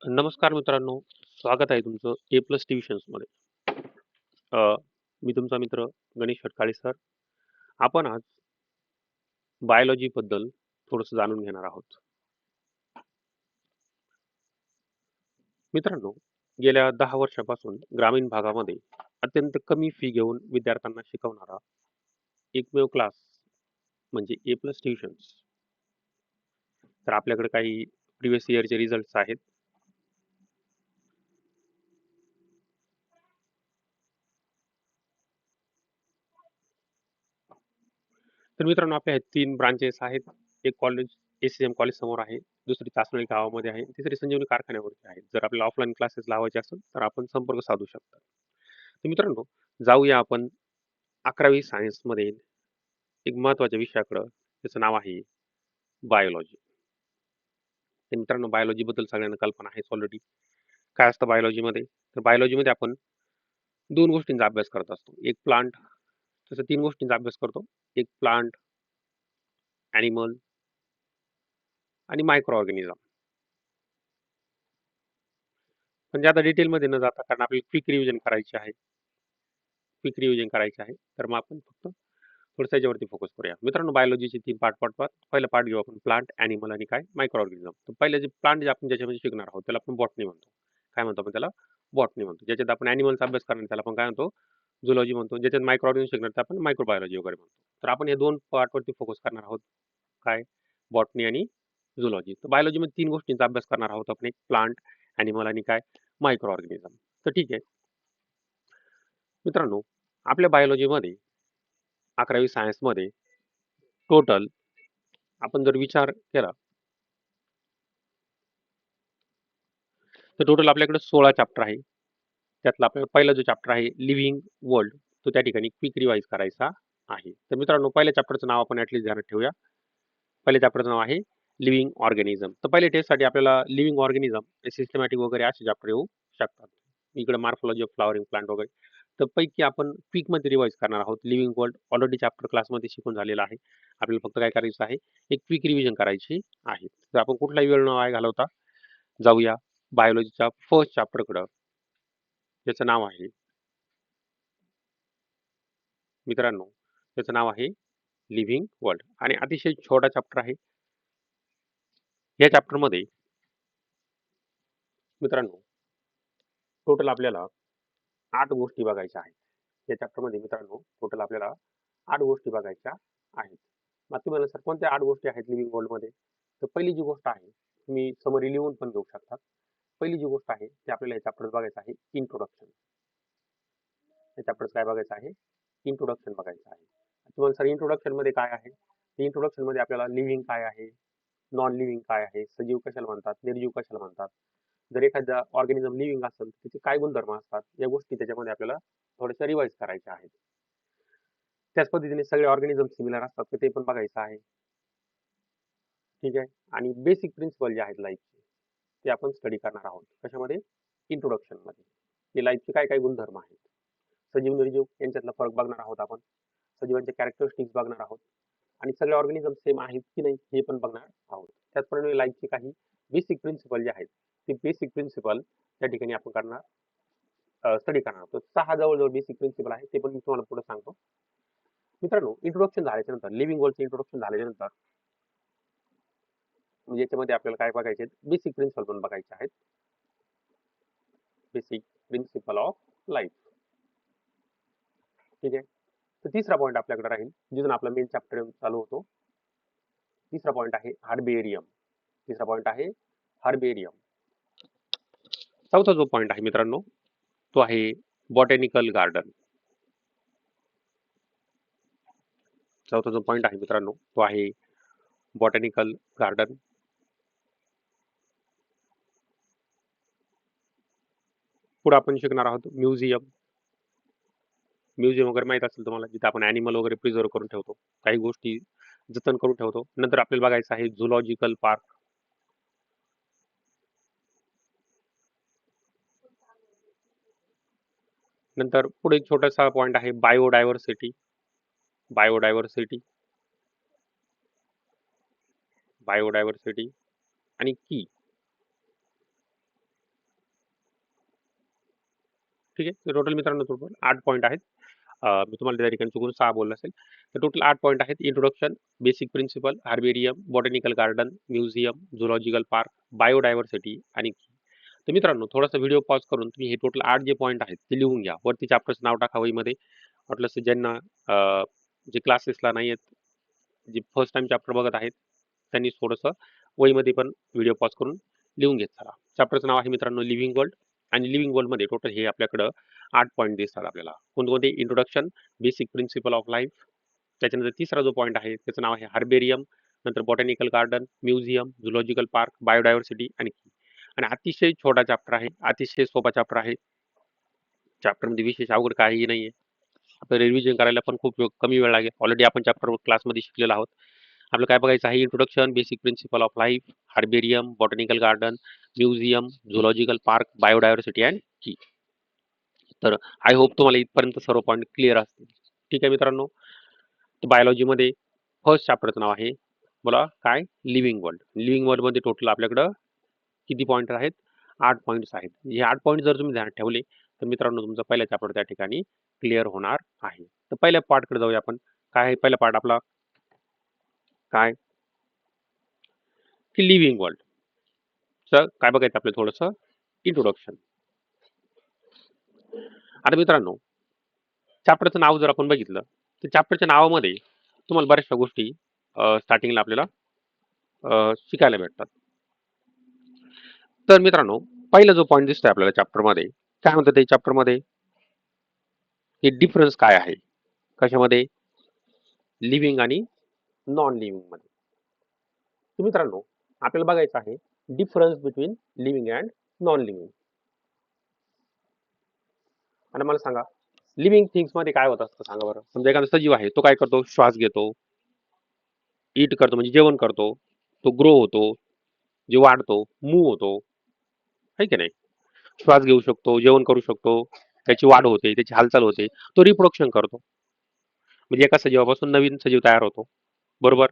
नमस्कार मित्रांनो, स्वागत आहे तुमचं ए प्लस ट्युशन्समध्ये. अ, मी तुमचा मित्र गणेश खटकाळे सर. आपण आज बायोलॉजीबद्दल थोडंसं जाणून घेणार आहोत. मित्रांनो, गेल्या 10 वर्षापासून ग्रामीण भागामध्ये अत्यंत कमी फी घेऊन विद्यार्थ्यांना शिकवणारा एकमेव क्लास म्हणजे ए प्लस ट्युशन्स. तर आपल्याकडे काही प्रिव्हियस इयरचे रिझल्ट्स आहेत. तर मित्रांनो, आपल्या 3 ब्रांचेस आहेत. एक कॉलेज एसीएम कॉलेज समोर आहे, दुसरी तासनळी गावामध्ये आहे, तिसरी संजीवनी कारखान्यावरती आहे. जर आपल्याला ऑफलाईन क्लासेस लावायचे असेल तर आपण संपर्क साधू शकता. तर मित्रांनो, जाऊया आपण 11वी सायन्समध्ये एक महत्त्वाच्या विषयाकडं. त्याचं नाव आहे बायोलॉजी. तर मित्रांनो, बायोलॉजीबद्दल सगळ्यांना कल्पना आहेच ऑलरेडी. काय असतं बायोलॉजीमध्ये? तर बायोलॉजीमध्ये आपण 2 गोष्टींचा अभ्यास करत असतो. एक प्लांट, तसं 3 गोष्टींचा अभ्यास करतो. एक प्लांट, ॲनिमल आणि मायक्रो ऑर्गॅनिझम. पण जादा डिटेलमध्ये न जाता, कारण आपल्याला क्विक रिव्हिजन करायची आहे. तर मग आपण फक्त थोडंसं त्याच्यावरती फोकस करूया. मित्रांनो, बायोलॉजीचे 3 पार्ट पडतात. पहिला पार्ट घेऊ आपण प्लांट, ॲनिमल आणि काय मायक्रो ऑर्गॅनिझम. तर पहिले जे प्लांट जे आपण ज्याच्यामध्ये शिकणार आहोत त्याला आपण बॉटनी म्हणतो. काय म्हणतो आपण त्याला? बॉटनी म्हणतो. ज्याच्यात आपण ॲनिमलचा अभ्यास करणार त्याला आपण काय म्हणतो? झूलॉजी म्हणतो. ज्याच्यात मायक्रो ऑर्गॅनिझम शिकणार त्याला आपण मायक्रोबायोलॉजी वगैरे म्हणतो. तर आपण हे 2 पार्टवरती फोकस करणार आहोत. काय? बॉटनी आणि झूलॉजी. तर बायोलॉजीमध्ये 3 गोष्टींचा अभ्यास करणार आहोत आपण. एक प्लांट, ॲनिमल आणि काय मायक्रो ऑर्गॅनिझम. तर ठीक आहे. मित्रांनो, आपल्या बायोलॉजीमध्ये 11वी सायन्समध्ये टोटल आपण जर विचार केला तर टोटल आपल्याकडे 16 चॅप्टर आहे. त्यातला आपल्याला पहिला जो चॅप्टर आहे लिव्हिंग वर्ल्ड, तो त्या ठिकाणी क्विक रिवाइज करायचा आहे. तर मित्रांनो, पहिल्या चॅप्टरचं नाव आपण ॲटलीस्ट ध्यानात ठेवूया. पहिल्या चॅप्टरचं नाव आहे लिव्हिंग ऑर्गॅनिझम. तर पहिल्या टेस्टसाठी आपल्याला लिव्हिंग ऑर्गॅनिझम, सिस्टमॅटिक वगैरे असे चॅप्टर येऊ शकतात. इकडे मार्फॉलॉजी ऑफ फ्लॉवरिंग प्लांट वगैरे. तर पैकी आपण क्विकमध्ये रिवाइज करणार आहोत. लिव्हिंग वर्ल्ड ऑलरेडी चॅप्टर क्लासमध्ये शिकून झालेला आहे. आपल्याला फक्त काय करायचं आहे? एक क्विक रिव्हिजन करायची आहे. तर आपण कुठलाही वेळ न वाया घालवता जाऊया बायोलॉजीच्या फर्स्ट चॅप्टरकडं. ज्याचं नाव आहे मित्रांनो, त्याचं नाव आहे लिव्हिंग वर्ल्ड आणि अतिशय छोटा चॅप्टर आहे. या चॅप्टरमध्ये मित्रांनो, टोटल आपल्याला 8 गोष्टी बघायच्या आहेत. या चॅप्टरमध्ये मित्रांनो, टोटल आपल्याला 8 गोष्टी बघायच्या आहेत. मग तुम्ही म्हणा, सर कोणत्या 8 गोष्टी आहेत लिव्हिंग वर्ल्डमध्ये? तर पहिली जी गोष्ट आहे, तुम्ही समरी लिहून पण घेऊ शकता. पहिली जी गोष्ट आहे ती आपल्याला या चॅप्टरमध्ये बघायचं आहे इंट्रोडक्शन. या चॅप्टरचं काय बघायचं आहे? इंट्रोडक्शन बघायचं आहे. तुम्हाला सर इंट्रोडक्शनमध्ये काय आहे? इंट्रोडक्शनमध्ये आपल्याला लिव्हिंग काय आहे, नॉन लिव्हिंग काय आहे, सजीव कशाला म्हणतात, निर्जीव कशाला म्हणतात, जर एखादा ऑर्गॅनिझम लिव्हिंग असेल तर त्याचे काय गुणधर्म असतात, या गोष्टी त्याच्यामध्ये आपल्याला थोड्याशा रिवाइज करायच्या आहेत. त्याच पद्धतीने सगळे ऑर्गॅनिझम सिमिलर असतात तर ते पण बघायचं आहे. ठीक आहे. आणि बेसिक प्रिन्सिपल जे आहेत लाईफचे ते आपण स्टडी करणार आहोत. कशामध्ये? इंट्रोडक्शनमध्ये. की लाईफचे काय काय गुणधर्म आहेत, सजीव निर्जीव यांच्यातला फरक बघणार आहोत आपण. सजीवांचे कॅरेक्टरिस्टिक्स बघणार आहोत आणि सगळे ऑर्गॅनिझम सेम आहेत की नाही हे पण बघणार आहोत. त्याचप्रमाणे लाईफचे काही बेसिक प्रिन्सिपल जे आहेत ते बेसिक प्रिन्सिपल त्या ठिकाणी आपण करणार, स्टडी करणार आहोत. 6 जवळजवळ बेसिक प्रिन्सिपल आहे, ते पण मी तुम्हाला पुढे सांगतो. मित्रांनो, इंट्रोडक्शन झाल्याच्या नंतर लिव्हिंग वर्ल्डचं इंट्रोडक्शन झाल्याच्या नंतर म्हणजे याच्यामध्ये आपल्याला काय बघायचे आहेत? बेसिक प्रिन्सिपल पण बघायचे आहेत. Basic principle of life. ठीक आहे. तर तिसरा पॉईंट आपल्याकडे राहील जिथून आपला मेन चॅप्टर चालू होतो. तिसरा पॉईंट आहे हार्बेरियम. तिसरा पॉईंट आहे हार्बेरियम. चौथा जो पॉईंट आहे मित्रांनो, तो आहे बॉटॅनिकल गार्डन. चौथा जो पॉईंट आहे मित्रांनो, तो आहे बॉटॅनिकल गार्डन. पुढे आपण शिकणार आहोत म्युझियम. म्युझियम वगैरे माहित असेल तुम्हाला, जिथे आपण ॲनिमल वगैरे प्रिझर्व करून ठेवतो, काही गोष्टी जतन करून ठेवतो. नंतर आपल्याला बघायचं आहे झुलॉजिकल पार्क. नंतर पुढे एक छोटासा पॉईंट आहे बायोडायव्हर्सिटी. बायोडायव्हर्सिटी बायोडायव्हर्सिटी आणि की. ठीक आहे. तर टोटल मित्रांनो टोटल 8 पॉइंट आहेत. मी तुम्हाला त्या ठिकाणी चुकून 6 बोललो असेल. तर टोटल 8 पॉइंट आहेत. Introduction, basic principle, herbarium, botanical garden, museum, zoological park, biodiversity आणि तर मित्रांनो थोडासा व्हिडिओ पॉज करून तुम्ही हे टोटल 8 जे पॉइंट आहेत ते लिहून घ्या. वरती चॅप्टरचं नाव टाका वहीमध्ये. वाटलंस तर ज्यांना जे क्लासेसला नाही आहेत, जे फर्स्ट टाइम चॅप्टर बघत आहेत, त्यांनी थोडंसं वहीमध्ये पण व्हिडिओ पॉज करून लिहून घेत चला. चॅप्टरचं नाव आहे मित्रांनो लिव्हिंग वर्ल्ड आणि लिव्हिंग वर्ल्डमध्ये टोटल हे आपल्याकडं 8 पॉइंट दिसतात आपल्याला. कोणते introduction, basic principle of life, त्याच्यानंतर तिसरा जो पॉइंट आहे त्याचं नाव आहे हार्बेरियम, नंतर botanical garden, museum, zoological park, biodiversity आणि आणि अतिशय छोटा चॅप्टर आहे, अतिशय सोपा चॅप्टर आहे. चॅप्टरमध्ये विशेष अवघड काहीही नाहीये. आपल्याला रिव्हिजन करायला पण खूप कमी वेळ लागेल. ऑलरेडी आपण चॅप्टर क्लासमध्ये शिकलेलो आहोत. आपलं काय बघायचं आहे introduction, basic principle of life, herbarium, botanical garden, museum, zoological park, biodiversity and की. तर आय होप तुम्हाला इथपर्यंत सर्व पॉईंट क्लिअर असतील. ठीक आहे मित्रांनो. तर बायोलॉजीमध्ये फर्स्ट चॅप्टरचं नाव आहे बोला काय लिव्हिंग वर्ल्ड. लिव्हिंग वर्ल्डमध्ये टोटल आपल्याकडं किती पॉईंट आहेत? 8 पॉईंट्स आहेत. हे 8 पॉईंट जर तुम्ही ध्यानात ठेवले तर मित्रांनो तुमचा पहिला चॅप्टर त्या ठिकाणी क्लिअर होणार आहे. तर पहिल्या पार्टकडे जाऊया आपण. काय आहे पहिला पार्ट आपला? काय की लिव्हिंग वर्ल्ड. काय बघायचं आपलं थोडंसं इंट्रोडक्शन. आता मित्रांनो चॅप्टरचं नाव जर आपण बघितलं तर चॅप्टरच्या नावामध्ये तुम्हाला बऱ्याचशा गोष्टी स्टार्टिंगला आपल्याला शिकायला भेटतात. तर मित्रांनो पहिला जो पॉईंट दिसतोय आपल्याला चॅप्टरमध्ये, काय म्हणतात ते चॅप्टरमध्ये? हे डिफरन्स काय आहे कशामध्ये? लिव्हिंग आणि नॉन लिव्हिंग मध्ये. तर मित्रांनो आपल्याला बघायचं आहे difference between living and non living. आणि मला सांगा लिव्हिंग थिंग्स मध्ये काय होत असतं सांगा बरं. समजा एखादा सजीव आहे, तो काय करतो? श्वास घेतो, ईट करतो म्हणजे जेवण करतो, तो ग्रो होतो, जे वाढतो, मूव होतो, है की नाही? श्वास घेऊ शकतो, जेवण करू शकतो, त्याची वाढ होते, त्याची हालचाल होते, तो रिप्रोडक्शन करतो. म्हणजे एका सजीवापासून नवीन सजीव तयार होतो. बरोबर?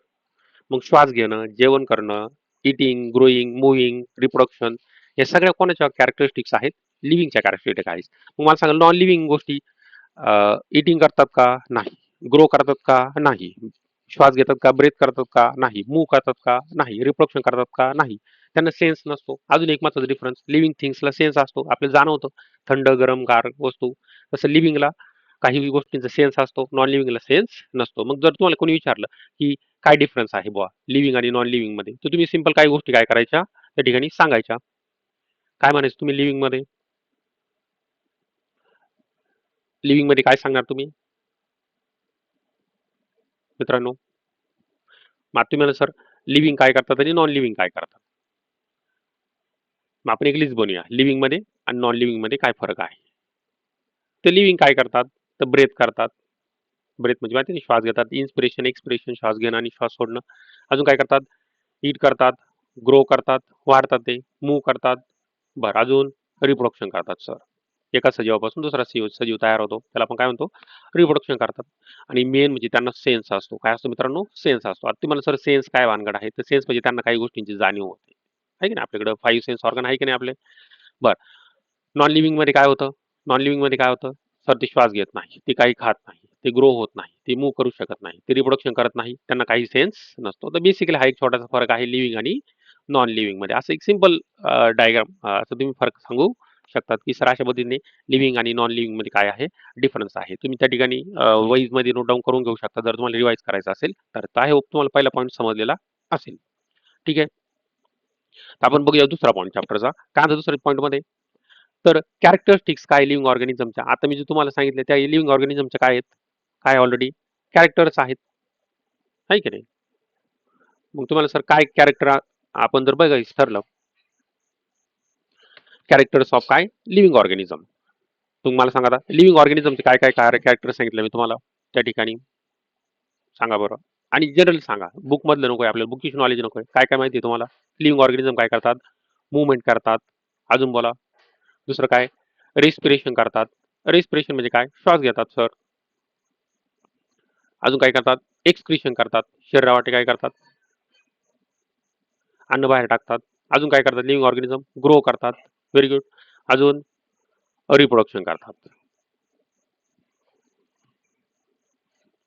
मग श्वास घेणं, जेवण करणं, इटिंग, ग्रोईंग, मुव्हिंग, रिप्रोडक्शन या सगळ्या कोणाच्या कॅरेक्टरिस्टिक्स आहेत? लिव्हिंगच्या कॅरेक्टरिस्टिक्स आहेत. मग मला सांगा नॉन लिव्हिंग गोष्टी इटिंग करतात का? नाही. ग्रो करतात का? नाही. श्वास घेतात का? ब्रेथ करतात का? नाही. मूव्ह करतात का? नाही. रिप्रोडक्शन करतात का? नाही. त्यांना सेन्स नसतो. अजून एक महत्वाचा डिफरन्स, लिव्हिंग थिंग्सला सेन्स असतो. आपल्याला जाणवतं थंड, गरम, गार वस्तू. तसं लिव्हिंगला काही गोष्टींचा सेन्स असतो, नॉन लिव्हिंगला सेन्स नसतो. मग जर तुम्हाला कोणी विचारलं की काय डिफरन्स आहे बुवा लिव्हिंग आणि नॉन लिव्हिंग मध्ये, तर तुम्ही सिंपल काही गोष्टी काय करायच्या त्या ठिकाणी सांगायच्या. काय म्हणायचं तुम्ही लिव्हिंग मध्ये काय सांगणार तुम्ही मित्रांनो? मग तुम्ही म्हणा सर लिव्हिंग काय करतात आणि नॉन लिव्हिंग काय करतात. मग आपण एक लिस्ट बनवूया लिव्हिंग मध्ये आणि नॉन लिव्हिंग मध्ये काय फरक आहे. तर लिव्हिंग काय करतात? तर ब्रेथ करतात. ब्रेथ म्हणजे माहिती आहे श्वास घेतात, इन्स्पिरेशन एक्सपिरेशन, श्वास घेणं आणि श्वास सोडणं. अजून काय करतात? ईट करतात, ग्रो करतात, वाढतात, ते मूव्ह करतात. बरं अजून रिप्रोडक्शन करतात सर. एका सजीवापासून दुसरा सजीव तयार होतो, त्याला आपण काय म्हणतो? रिप्रोडक्शन करतात. आणि मेन म्हणजे त्यांना सेन्स असतो. काय असतो मित्रांनो? सेन्स असतो. आता तुम्हाला सर सेन्स काय भानगड आहे? तर सेन्स म्हणजे त्यांना काही गोष्टींची जाणीव होते, आहे की नाही? आपल्याकडे 5 सेन्स ऑर्गन आहे की नाही आपले? बरं नॉन लिव्हिंग मध्ये काय होतं? नॉन लिव्हिंग मध्ये काय होतं? सर ते श्वास घेत नाही, ते काही खात नाही, ते ग्रो होत नाही, ते मूव्ह करू शकत नाही, ते रिप्रोडक्शन करत नाही, त्यांना काही सेन्स नसतो. तर बेसिकली हा एक छोटासा फरक आहे लिव्हिंग आणि नॉन लिव्हिंग मध्ये. असं एक सिंपल डायग्राम असं तुम्ही फरक सांगू शकतात की सर अशा पद्धतीने लिव्हिंग आणि नॉन लिव्हिंग मध्ये काय आहे डिफरन्स आहे. तुम्ही त्या ठिकाणी वाईज मध्ये नोट डाऊन करून घेऊ शकता जर तुम्हाला रिवाइज करायचं असेल तर. आय होप तुम्हाला पहिला पॉईंट समजलेला असेल. ठीक आहे. तर आपण बघूया दुसरा पॉईंट चॅप्टरचा. काय म्हणतो दुसऱ्या पॉईंट मध्ये? तर कॅरेक्टरिस्टिक्स काय लिव्हिंग ऑर्गॅनिझमच्या? आता मी जे तुम्हाला सांगितलं त्या लिव्हिंग ऑर्गॅनिझमच्या काय आहेत? काय ऑलरेडी कॅरेक्टर्स आहेत, आहे की नाही? मग तुम्हाला सर काय कॅरेक्टर आपण जर बघायचं ठरलं कॅरेक्टर्स ऑफ काय लिव्हिंग ऑर्गॅनिझम, तुम्हाला सांगा आता लिव्हिंग ऑर्गॅनिझमचे काय काय कॅरेक्टर सांगितलं मी तुम्हाला त्या ठिकाणी सांगा बरं. आणि जनरल सांगा, बुक मधलं नको आपल्याला, बुकिश नॉलेज नको. काय काय माहिती आहे तुम्हाला? लिव्हिंग ऑर्गॅनिझम काय करतात? मुवमेंट करतात. अजून बोला दुसरं काय? रेस्पिरेशन करतात. रेस्पिरेशन म्हणजे काय? श्वास घेतात सर. अजून काय करतात? एक्सक्रिशन करतात. शरीरावाटे काय करतात? अन्न बाहेर टाकतात. अजून काय करतात लिव्हिंग ऑर्गॅनिझम? ग्रो करतात. Very good. अजून रिप्रोडक्शन करतात.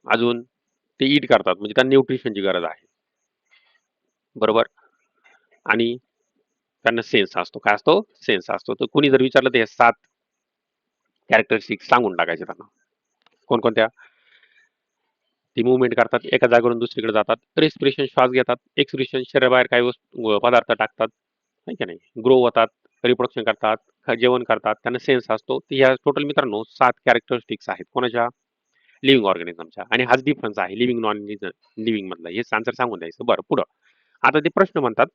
अजून ते ईट करतात, म्हणजे त्यांना न्यूट्रिशनची गरज आहे. बरोबर. आणि त्यांना सेन्स असतो. काय असतो? सेन्स असतो. तर कुणी जर विचारलं तर हे 7 कॅरेक्टरिस्टिक्स सांगून टाकायचे त्यांना. कोणकोणत्या? ती मूव्हमेंट करतात, एका जागेवरून दुसरीकडे जातात, रेस्पिरेशन श्वास घेतात, एक्सप्रेशन शरीराबाहेर काही पदार्थ टाकतात, नाही का नाही, ग्रो होतात, रिप्रोडक्शन करतात, जेवण करतात, त्यांना सेन्स असतो. तर ह्या टोटल मित्रांनो 7 कॅरेक्टरिस्टिक्स आहेत. कोणाच्या? लिव्हिंग ऑर्गॅनिझमच्या. आणि हाच डिफरन्स आहे लिव्हिंग नॉन लिव्हिंग मधला. हेच आन्सर सांगून द्यायचं. बरं, पुढं. आता ते प्रश्न म्हणतात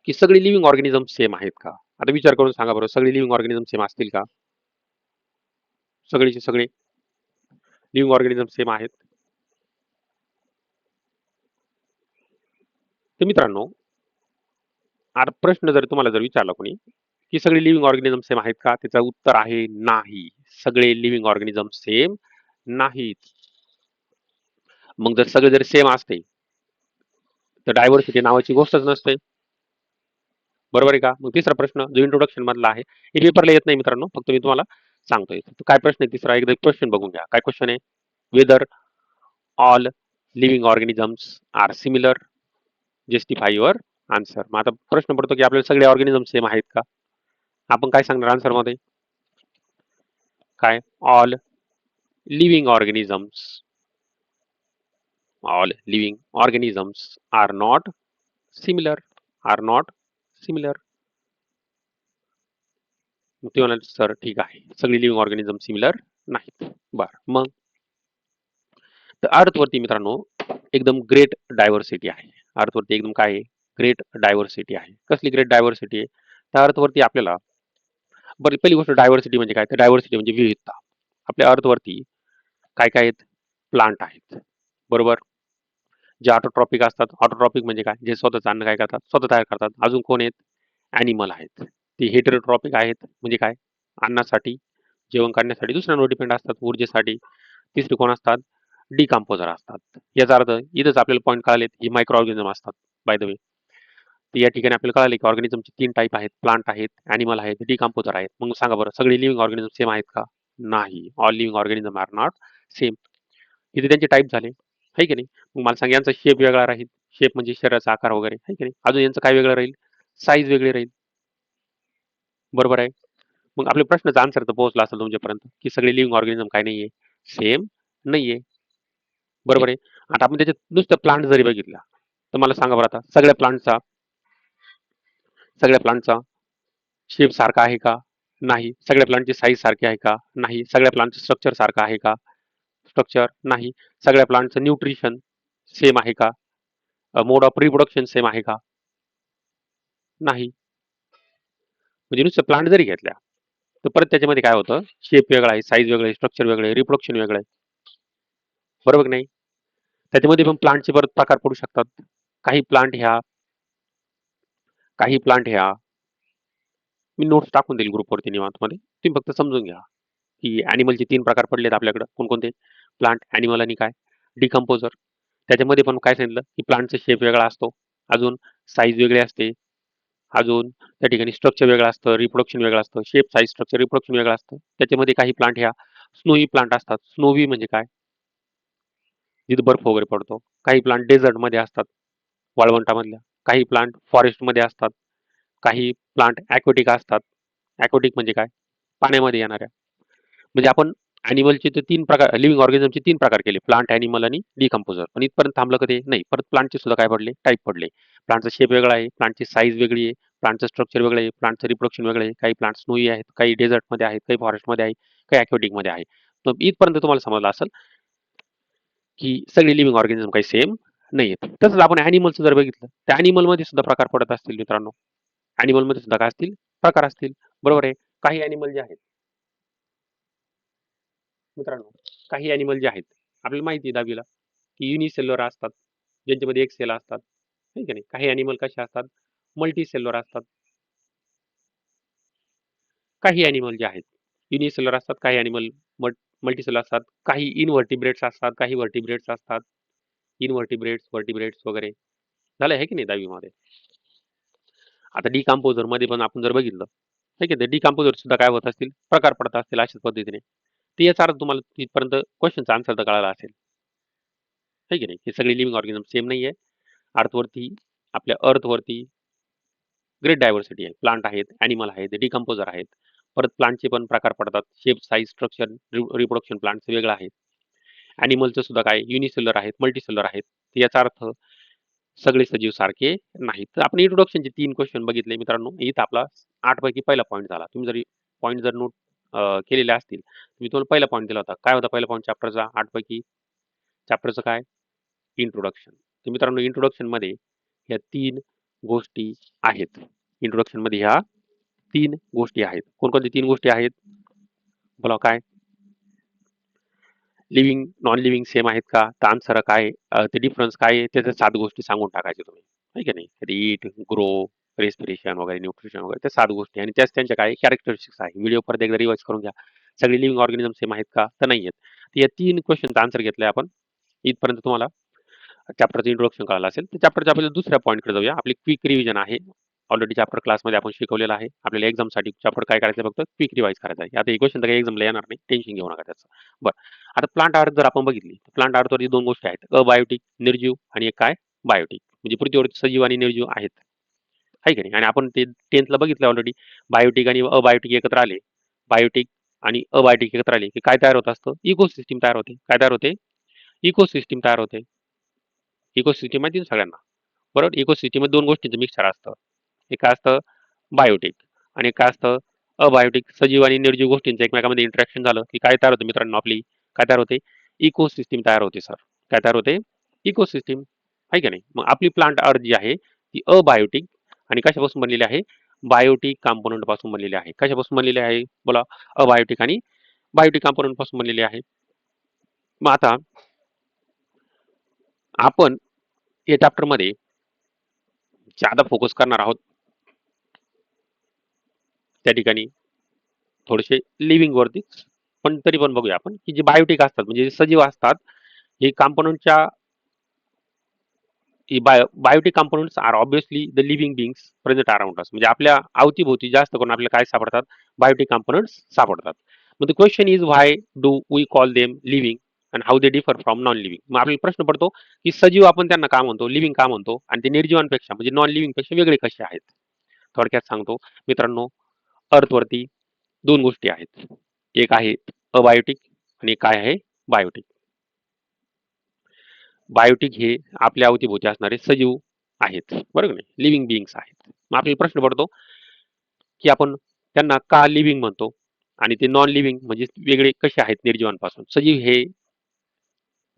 की सगळे लिव्हिंग ऑर्गॅनिझम सेम आहेत का? आता विचार करून सांगा बरं, सगळे लिव्हिंग ऑर्गॅनिझम सेम असतील का? सगळेचे सगळे लिव्हिंग ऑर्गॅनिझम सेम आहेत? तर मित्रांनो, आता प्रश्न जर तुम्हाला जर विचारला कोणी की सगळे लिव्हिंग ऑर्गॅनिझम सेम आहेत का? त्याचं उत्तर आहे नाही. सगळे लिव्हिंग ऑर्गॅनिझम सेम नाहीत. मग जर सगळे जर सेम असते तर डायव्हर्सिटी नावाची गोष्टच नसते. बरोबर आहे का? मग तिसरा प्रश्न जो इंट्रोडक्शन मधला आहे, हे पेपरला येत नाही मित्रांनो, फक्त मी तुम्हाला सांगतोय. काय प्रश्न आहे तिसरा? एकदा क्वेश्चन बघून घ्या. काय क्वेश्चन आहे? Whether all living organisms are similar, justify your answer. मग आता प्रश्न पडतो की आपल्याला सगळे ऑर्गॅनिझम सेम आहेत का? आपण काय सांगणार आन्सर मध्ये? काय? All living organisms, all living organisms are not similar, are not similar. मग ते म्हणाले सर ठीक आहे, सगळी लिव्हिंग ऑर्गॅनिझम सिमिलर नाहीत. बरं, मग तर अर्थवरती मित्रांनो एकदम ग्रेट डायव्हर्सिटी आहे. अर्थवरती एकदम काय आहे? ग्रेट डायव्हर्सिटी आहे. कसली ग्रेट डायव्हर्सिटी आहे? त्या अर्थवरती आपल्याला, बरं पहिली गोष्ट डायव्हर्सिटी म्हणजे काय? तर डायव्हर्सिटी म्हणजे विविधता. आपल्या अर्थवरती काय काय आहेत? प्लांट आहेत. बरोबर. जे ऑटोट्रॉपिक असतात. ऑटोट्रॉपिक म्हणजे काय? जे स्वतःच अन्न काय करतात? स्वतः तयार करतात. अजून कोण आहेत? ॲनिमल आहेत. ते हेटेरोट्रॉपिक आहेत, म्हणजे काय? अन्नासाठी, जेवण करण्यासाठी दुसऱ्यांवर डिपेंड असतात, ऊर्जेसाठी. तिसरे कोण असतात? डिकम्पोजर असतात. याचा अर्थ इथंच आपल्याला पॉईंट कळालेत, ही मायक्रो ऑर्गॅनिझम असतात बाय द वे. तर या ठिकाणी आपल्याला कळाले की ऑर्गॅनिझमचे 3 टाईप आहेत. प्लांट आहेत, ॲनिमल आहेत, डिकम्पोजर आहेत. मग सांगा बरं, सगळे लिव्हिंग ऑर्गॅनिझम सेम आहेत का? नाही. All living organism are not same. इथे त्यांचे टाईप झाले, आहे की नाही? मग मला सांग, यांचा शेप वेगळा राहील. शेप म्हणजे शरीराचा आकार वगैरे, आहे की नाही? अजून यांचं काय वेगळं राहील? साईज वेगळी राहील. बरोबर आहे. मग आपल्या प्रश्नाचा आन्सर तर पोहोचला असेल तुमच्यापर्यंत की सगळे लिव्हिंग ऑर्गॅनिझम काय नाहीये? सेम नाहीये. बरोबर आहे. आता आपण त्याच्यात नुसतं प्लांट जरी बघितला तर मला सांगा बरं, आता सगळ्या प्लांटचा शेप सारखा आहे का? नाही. सगळ्या प्लांटची साईज सारखी आहे का? नाही. सगळ्या प्लांटचं स्ट्रक्चर सारखं आहे का? स्ट्रक्चर नाही. सगळ्या प्लांटचं न्यूट्रिशन सेम आहे का? मोड ऑफ रिप्रोडक्शन सेम आहे का? नाही. म्हणजे नुसतं प्लांट जरी घेतल्या तर परत त्याच्यामध्ये काय होतं? शेप वेगळा आहे, साईज वेगळं आहे, स्ट्रक्चर वेगळं आहे, रिप्रोडक्शन वेगळं आहे. बरोबर की नाही? त्याच्यामध्ये पण प्लांटचे परत प्रकार पडू शकतात. काही प्लांट ह्या काही प्लांट ह्या मी नोट्स टाकून देईल ग्रुपवरती निवांतमध्ये. तुम्ही फक्त समजून घ्या की ॲनिमलचे 3 प्रकार पडलेत आपल्याकडं. कोणकोणते? प्लांट, ॲनिमल आणि काय? डिकम्पोजर. त्याच्यामध्ये पण काय सांगितलं की प्लांटचा शेप वेगळा असतो. अजून साईज वेगळी असते. अजून त्या ठिकाणी स्ट्रक्चर वेगळं असतं, रिप्रोडक्शन वेगळं असतं. शेप, साईज, स्ट्रक्चर, रिप्रोडक्शन वेगळं असतं. त्याच्यामध्ये काही प्लांट ह्या स्नोई प्लांट असतात. स्नोवी म्हणजे काय? जिथे बर्फ वगैरे पडतो. काही प्लांट डेझर्टमध्ये असतात, वाळवंटामधल्या. काही प्लांट फॉरेस्टमध्ये असतात. काही प्लांट ॲक्वेटिक असतात. ॲक्वेटिक म्हणजे काय? पाण्यामध्ये येणाऱ्या. म्हणजे आपण ॲनिमलचे ते 3 प्रकार, लिव्हिंग ऑर्गॅनिझमचे 3 प्रकार केले. प्लांट, ॲनिमल आणि डिकम्पोजर. पण इथपर्यंत थांबलं का ते? नाही. परत प्लांटचे सुद्धा काय पडले? टाइप पडले. प्लांटचा शेप वेगळा आहे, प्लांटची साईज वेगळी आहे, प्लांटचं स्ट्रक्चर वेगळं आहे, प्लांटचं रिप्रोडक्शन वेगळं आहे. काही प्लांट स्नोई आहेत, काही डेझर्टमध्ये आहेत, काही फॉरेस्टमध्ये आहे, काही ॲक्वेटिकमध्ये आहे. तर इथपर्यंत तुम्हाला समजलं असेल की सगळे लिव्हिंग ऑर्गॅनिझम काही सेम नाहीयेत. तसंच आपण ॲनिमलचं जर बघितलं, तर ॲनिमलमध्ये सुद्धा प्रकार पडत असतील मित्रांनो. ॲनिमलमध्ये सुद्धा काय असतील? प्रकार असतील. बरोबर आहे. काही ॲनिमल जे आहेत मित्रांनो, काही ॲनिमल जे आहेत, आपल्याला माहिती आहे 10वीला की युनिसेल्युलर असतात, ज्यांच्यामध्ये एक सेल असतात, आहे की नाही? काही ॲनिमल कसे असतात? मल्टी सेल्युलर असतात. काही ॲनिमल जे आहेत, युनिसेल्युलर असतात, काही ॲनिमल मल्टीसेल्युलर असतात, काही इनव्हर्टिब्रेट्स असतात, काही व्हर्टिब्रेट्स असतात. इनव्हर्टिब्रेट्स, व्हर्टिब्रेट्स वगैरे. झालं आहे की नाही 10वी मध्ये? आता डिकम्पोजर मध्ये पण आपण जर बघितलं ठीक आहे. डिकम्पोजर सुद्धा काय होत असतील, प्रकार पडत असतील अशाच पद्धतीने. तर याचा अर्थ तुम्हाला तिथपर्यंत क्वेश्चनचा आन्सर तर कळाला असेल. आहे की नाही? हे सगळे लिव्हिंग ऑर्गॅनिझम सेम नाहीये. अर्थवरती आपल्या अर्थवरती ग्रेट डायव्हर्सिटी आहे. प्लांट आहेत, ॲनिमल आहेत, डिकम्पोजर आहेत. परत प्लांटचे पण प्रकार पडतात. शेप, साइज, स्ट्रक्चर, रिप्रोडक्शन प्लांटचं वेगळं आहे. ॲनिमलचं सुद्धा काय युनिसेल्युलर आहेत, मल्टीसेल्युलर आहेत. तर याचा अर्थ सगळे सजीव सारखे नाहीत. तर आपण इंट्रोडक्शनचे 3 क्वेश्चन बघितले मित्रांनो. इथं आपला 8 पैकी पहिला पॉइंट झाला. तुम्ही जर पॉइंट जर नोट केलेले असतील, मी तुम्हाला पहिला पॉइंट दिला होता. काय होता पहिला पॉइंट चॅप्टरचा 8 पैकी? चॅप्टरचं काय? इंट्रोडक्शन. तर मित्रांनो इंट्रोडक्शनमध्ये ह्या 3 गोष्टी आहेत. इंट्रोडक्शनमध्ये ह्या 3 गोष्टी आहेत. कोणकोणत्या 3 गोष्टी आहेत? बोला काय? लिव्हिंग, नॉन लिव्हिंग सेम आहेत का? तर आन्सर काय आहे? ते डिफरन्स काय आहे? त्याच्या 7 गोष्टी सांगून टाकायच्या तुम्ही. आहे की नाही? ईट, ग्रो, रेस्पिरेशन वगैरे, न्यूट्रिशन वगैरे त्या 7 गोष्टी आणि त्याच त्यांच्या काय कॅरेक्टरिस्टिक्स आहे. व्हिडिओ परत एकदा रिवाइज करून घ्या. सगळे लिव्हिंग ऑर्गॅनिझम सेम आहेत का? तर नाही आहेत. तर या 3 क्वेशनचा आन्सर घेतलाय आपण. इथपर्यंत तुम्हाला चॅप्टरचं इंट्रोडक्शन कळालं असेल. तर चॅप्टरच्या आपल्याला दुसऱ्या पॉइंटकडे जाऊया. आपली क्विक रिव्हिजन आहे. ऑलरेडी चॅप्टर क्लासमध्ये आपण शिकवलेलं आहे. आपल्याला एक्झामसाठी चॅप्टर काय करायचं आहे? फक्त क्विक रिवाइज करायचं आहे. आता हे क्वेश्चन तर काही एक्झामला येणार नाही. टेन्शन घेऊ नका त्याचं. बरं. आता प्लांट अर्थ जर आपण बघितली, प्लांट अर्थवरती 2 गोष्टी आहेत. अबायोटिक, निर्जीव आणि एक काय? बायोटिक. म्हणजे पृथ्वीवरती सजीव आणि निर्जीव आहेत. आहे की नाही? आणि आपण ते 10thला बघितलं ऑलरेडी. बायोटिक आणि अबायोटिक एकत्र आले. बायोटिक आणि अबायोटिक एकत्र आले, की काय तयार होत असतं? इकोसिस्टम तयार होते. काय तयार होते? इकोसिस्टम तयार होते. इकोसिस्टम माहिती आहे ना सगळ्यांना? बरोबर? इकोसिस्टममध्ये 2 गोष्टींचं मिक्सचर असतं. एक काय असतं? बायोटिक आणि एक काय असतं? अबायोटिक. सजीव आणि निर्जीव गोष्टींचं एकमेकांमध्ये इंटरॅक्शन झालं, की काय तयार होतं मित्रांनो आपली? काय तयार होते? इकोसिस्टम तयार होते सर. काय तयार होते? इकोसिस्टम. आहे की नाही? मग आपली प्लांट अर्थ जी आहे, ती अबायोटिक आणि कशापासून बनलेली आहे? बायोटिक कंपोनंट पासून बनलेली आहे. कशापासून बनलेली आहे? बोला. अबायोटिक आणि बायोटिक कंपोनंट पासून बनलेली आहे. मग आता आपण या चॅप्टरमध्ये ज्यादा फोकस करणार आहोत त्या ठिकाणी थोडेसे लिव्हिंग वरतीच. पण तरी पण बघूया आपण, की जे बायोटिक असतात म्हणजे जे सजीव असतात, हे कंपोनंटच्या biotic components are obviously the living beings present around us. म्हणजे आपल्या अवतीभोवती जास्त करून आपल्याला काय सापडतात? बायोटिक कंपोनंट्स सापडतात. मग the question is why do we call them living and how they differ from non living. मग आपल्याला प्रश्न पडतो, की सजीव आपण त्यांना का म्हणतो? लिव्हिंग का म्हणतो? आणि ते निर्जीवांपेक्षा म्हणजे नॉन लिव्हिंग पेक्षा वेगळे कसे आहेत? थोडक्यात सांगतो मित्रांनो, अर्थवरती 2 गोष्टी आहेत. एक आहे अबायोटिक आणि एक काय आहे? बायोटिक. बायोटिक हे आपल्या अवतीभोवती असणारे सजीव आहेत. बरोबर का नाही? लिव्हिंग बीइंग्स आहेत. मग आपल्याला प्रश्न पडतो, की आपण त्यांना का लिव्हिंग म्हणतो? आणि ते नॉन लिव्हिंग म्हणजे वेगळे कसे आहेत निर्जीवांपासून? सजीव हे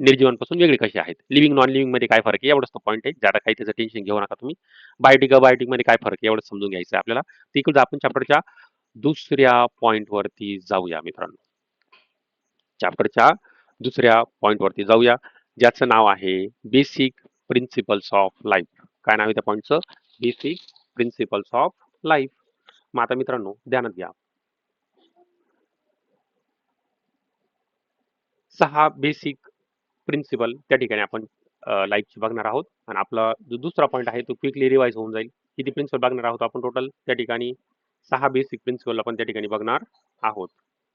निर्जीवांपासून वेगळे कसे आहेत? लिव्हिंग, नॉन लिव्हिंगमध्ये काय फरक आहे? एवढंच तो पॉइंट आहे. ज्यादा काही त्याचं टेन्शन घेऊ नका तुम्ही. बायोटिक, अबायोटिकमध्ये काय फरक आहे? एवढंच समजून घ्यायचं आहे आपल्याला. तिकडे आपण चॅप्टरच्या दुसऱ्या पॉइंटवरती जाऊया मित्रांनो. चॅप्टरच्या दुसऱ्या पॉइंटवरती जाऊया, ज्याचं नाव आहे बेसिक प्रिन्सिपल्स ऑफ लाईफ. काय नाव आहे त्या पॉइंटचं? Basic principles of life. मग आता मित्रांनो ध्यानात घ्या, 6 बेसिक प्रिन्सिपल त्या ठिकाणी आपण लाईफची बघणार आहोत. आणि आपला जो दुसरा पॉइंट आहे तो क्विकली रिवाइज होऊन जाईल. किती प्रिन्सिपल बघणार आहोत आपण टोटल त्या ठिकाणी? 6 बेसिक प्रिन्सिपल आपण त्या ठिकाणी बघणार आहोत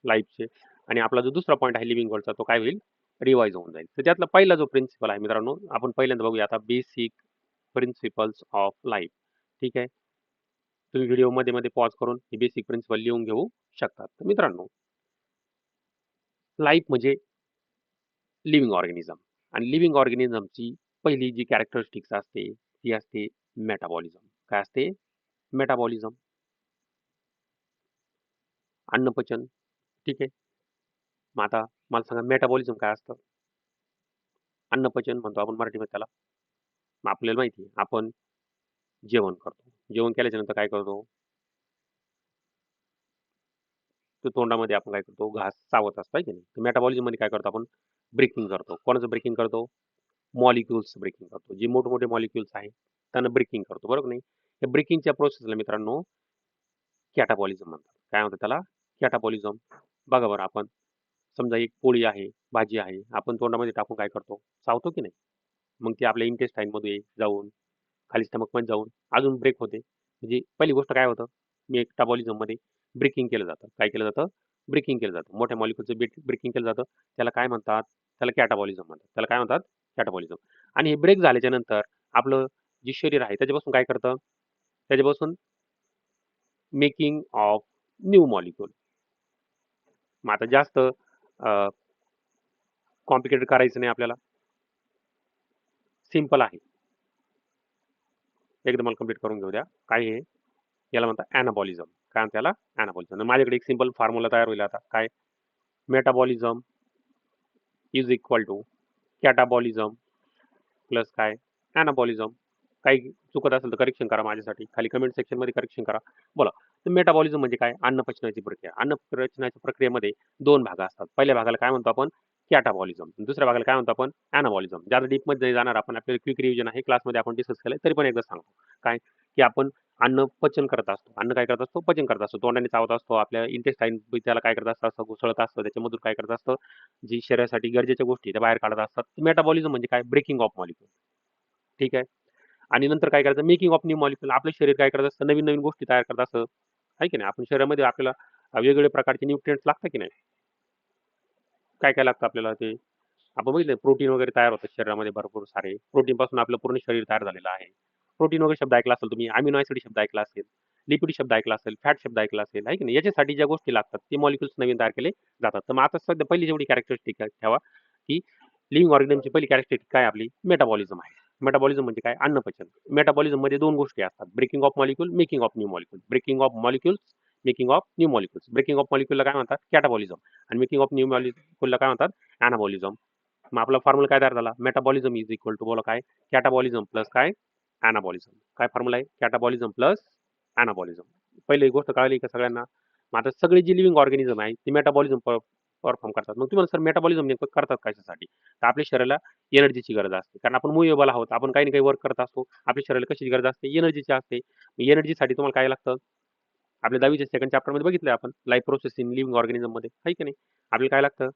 लाईफचे. आणि आपला जो दुसरा पॉइंट आहे लिव्हिंग वर्ल्डचा तो काय होईल? रिवाइज होऊन जाईल. तर त्यातला पहिला जो प्रिन्सिपल आहे मित्रांनो, आपण पहिल्यांदा बघूया आता बेसिक प्रिन्सिपल्स ऑफ लाईफ. ठीक आहे. तुम्ही व्हिडिओ मध्ये मध्ये पॉज करून ही बेसिक प्रिन्सिपल लिहून घेऊ शकतात. तर मित्रांनो, लाईफ म्हणजे लिव्हिंग ऑर्गॅनिझम आणि लिव्हिंग ऑर्गॅनिझमची पहिली जी कॅरेक्टरिस्टिक्स असते ती असते मेटाबॉलिझम. काय असते? मेटाबॉलिझम. अन्नपचन. ठीक आहे. मग आता मला सांगा मेटाबॉलिझम काय असतं? अन्नपचन म्हणतो आपण मराठीमध्ये त्याला. मग आपल्याला माहिती आहे आपण जेवण करतो. जेवण केल्याच्या नंतर काय करतो? तर तोंडामध्ये आपण काय करतो? घास चावत असतो आहे की नाही? तर मेटाबॉलिझम मध्ये काय करतो आपण? ब्रेकिंग करतो. कोणाचं ब्रेकिंग करतो? मॉलिक्युल्स ब्रेकिंग करतो. जे मोठमोठे मॉलिक्युल्स आहेत त्यांना ब्रेकिंग करतो. बरोबर नाही? या ब्रेकिंगच्या प्रोसेसला मित्रांनो कॅटाबॉलिझम म्हणतात. काय म्हणतात त्याला? कॅटाबॉलिझम. बघा बरं आपण समजा एक पोळी आहे, भाजी आहे. आपण तोंडामध्ये टाकून काय करतो? चावतो की नाही? मग ती आपल्या इंटेस्टाईन मध्ये जाऊन खाली स्टमकमध्ये जाऊन अजून ब्रेक होते. म्हणजे पहिली गोष्ट काय होतं? मेटाबॉलिझममध्ये ब्रेकिंग केलं जातं. काय केलं जातं? ब्रेकिंग केलं जातं. मोठ्या मॉलिक्यूलचं ब्रेकिंग केलं जातं. त्याला काय म्हणतात? त्याला कॅटाबॉलिझम म्हणतात. त्याला काय म्हणतात? कॅटाबॉलिझम. आणि हे ब्रेक झाल्याच्या नंतर आपलं जे शरीर आहे त्याच्यापासून काय करतं? त्याच्यापासून मेकिंग ऑफ न्यू मॉलिक्यूल. मग आता जास्त कॉम्प्लिकेटेड करायचं नाही आपल्याला. सिंपल आहे. एकदम मला कंप्लीट करून घेऊ द्या. काय हे? याला म्हणतात ॲनाबॉलिझम. काय म्हणतात याला? ॲनाबॉलिझम. माझ्याकडे एक सिंपल फॉर्म्युला तयार होईल आता. काय? Metabolism is equal to catabolism plus काय? ॲनाबॉलिझम. काही चुकत असेल तर करेक्शन करा माझ्यासाठी. खाली कमेंट सेक्शनमध्ये करेक्शन करा. बोला. तर मेटाबॉलिझम म्हणजे काय? अन्न पचनाची प्रक्रिया. अन्न पचनाच्या प्रक्रियेमध्ये 2 भाग असतात. पहिल्या भागाला काय म्हणतो आपण? कॅटाबॉलिझम. दुसऱ्या भागाला काय म्हणतो आपण? ॲनाबॉलिझम. ज्यादा डीपमध्ये नाही जाणार आपण. आपल्याला क्विक रिव्हिजन आहे. क्लासमध्ये आपण डिस्कस केलंय. तरी पण एकदा सांगतो. काय? की आपण अन्न पचन करत असतो. अन्न काय करत असतो? पचन करत असतो. तोंडाने चावत असतो. आपल्या इंटेस्टाईन त्याला काय करत असतं? घुसळत असतं. त्याच्यामधून काय करत असतं? जी शरीरासाठी गरजेच्या गोष्टी त्या बाहेर काढत असतात. मेटाबॉलिझम म्हणजे काय? Breaking of molecule. ठीक आहे. आणि नंतर काय करायचं? Making of new molecule. आपलं शरीर काय करत असतं? नवीन-नवीन गोष्टी तयार करत असतं. आहे की नाही? आपण शरीरामध्ये आपल्याला वेगवेगळ्या प्रकारचे न्यूट्रिएंट्स लागतात की नाही? काय-काय लागतं आपल्याला ते? आपण बघितलं प्रोटीन वगैरे तयार होतात शरीरामध्ये भरपूर सारे. प्रोटीनपासून आपलं पूर्ण शरीर तयार झालेलं आहे. प्रोटीन वगैरे शब्द ऐकला असेल तुम्ही. अमिनो ॲसिड शब्द ऐकला असेल. लिपिड शब्द ऐकला असेल. फॅट शब्द ऐकला असेल. आहे की नाही? याच्यासाठी ज्या गोष्टी लागतात ते मॉलिक्युल्स नवीन तयार केले जातात. तर मग आता सध्या पहिली जेवढी कॅरेक्टरिस्टिक ठेवा, की लिव्हिंग ऑर्गॅनिझमची पहिली कॅरेक्टरिस्टिक काय आपली? मेटाबॉलिझम आहे. मेटाबॉलिझम म्हणजे काय? अन्नपचन. मेटाबॉलिझममध्ये 2 गोष्टी असतात. Breaking of molecule, making of new molecule. Breaking of molecules, making of new molecules. Breaking of मॉलिक्यूलला काय म्हणतात? कॅटाबॉलिझम आणि मेकिंग ऑफ न्यू मॉलिक्यूलला काय म्हणतात? ॲनाबॉलिझम. मग आपला फॉर्म्युला काय तयार झाला? मेटाबॉलिझम इज इक्वल टू बोला काय? कॅटाबॉलिझम प्लस काय? ॲनाबॉलिझम. काय फॉर्म्युला आहे? कॅटाबॉलिझम प्लस ॲनाबॉलिझम. पहिली गोष्ट कळाली का सगळ्यांना? मग आता सगळी जी लिव्हिंग ऑर्गॅनिझम आहे ती मेटाबॉलिझम परफॉर्म करतात. मग तुम्हाला सर मेटाबॉलिझम नेमकं करतात कशासाठी? तर आपल्या शरीराला एनर्जीची गरज असते. कारण आपण मूव्हेबल आहोत. आपण काही ना काही वर्क करत असतो. आपल्या शरीराला कशाची गरज असते? एनर्जीची असते. एनर्जीसाठी तुम्हाला काय लागतं? आपल्या 10वीच्या सेकंड चॅप्टरमध्ये बघितलंय आपण लाईफ प्रोसेस इन लिव्हिंग ऑर्गॅनिझममध्ये. आहे की नाही? आपल्याला काय लागतं?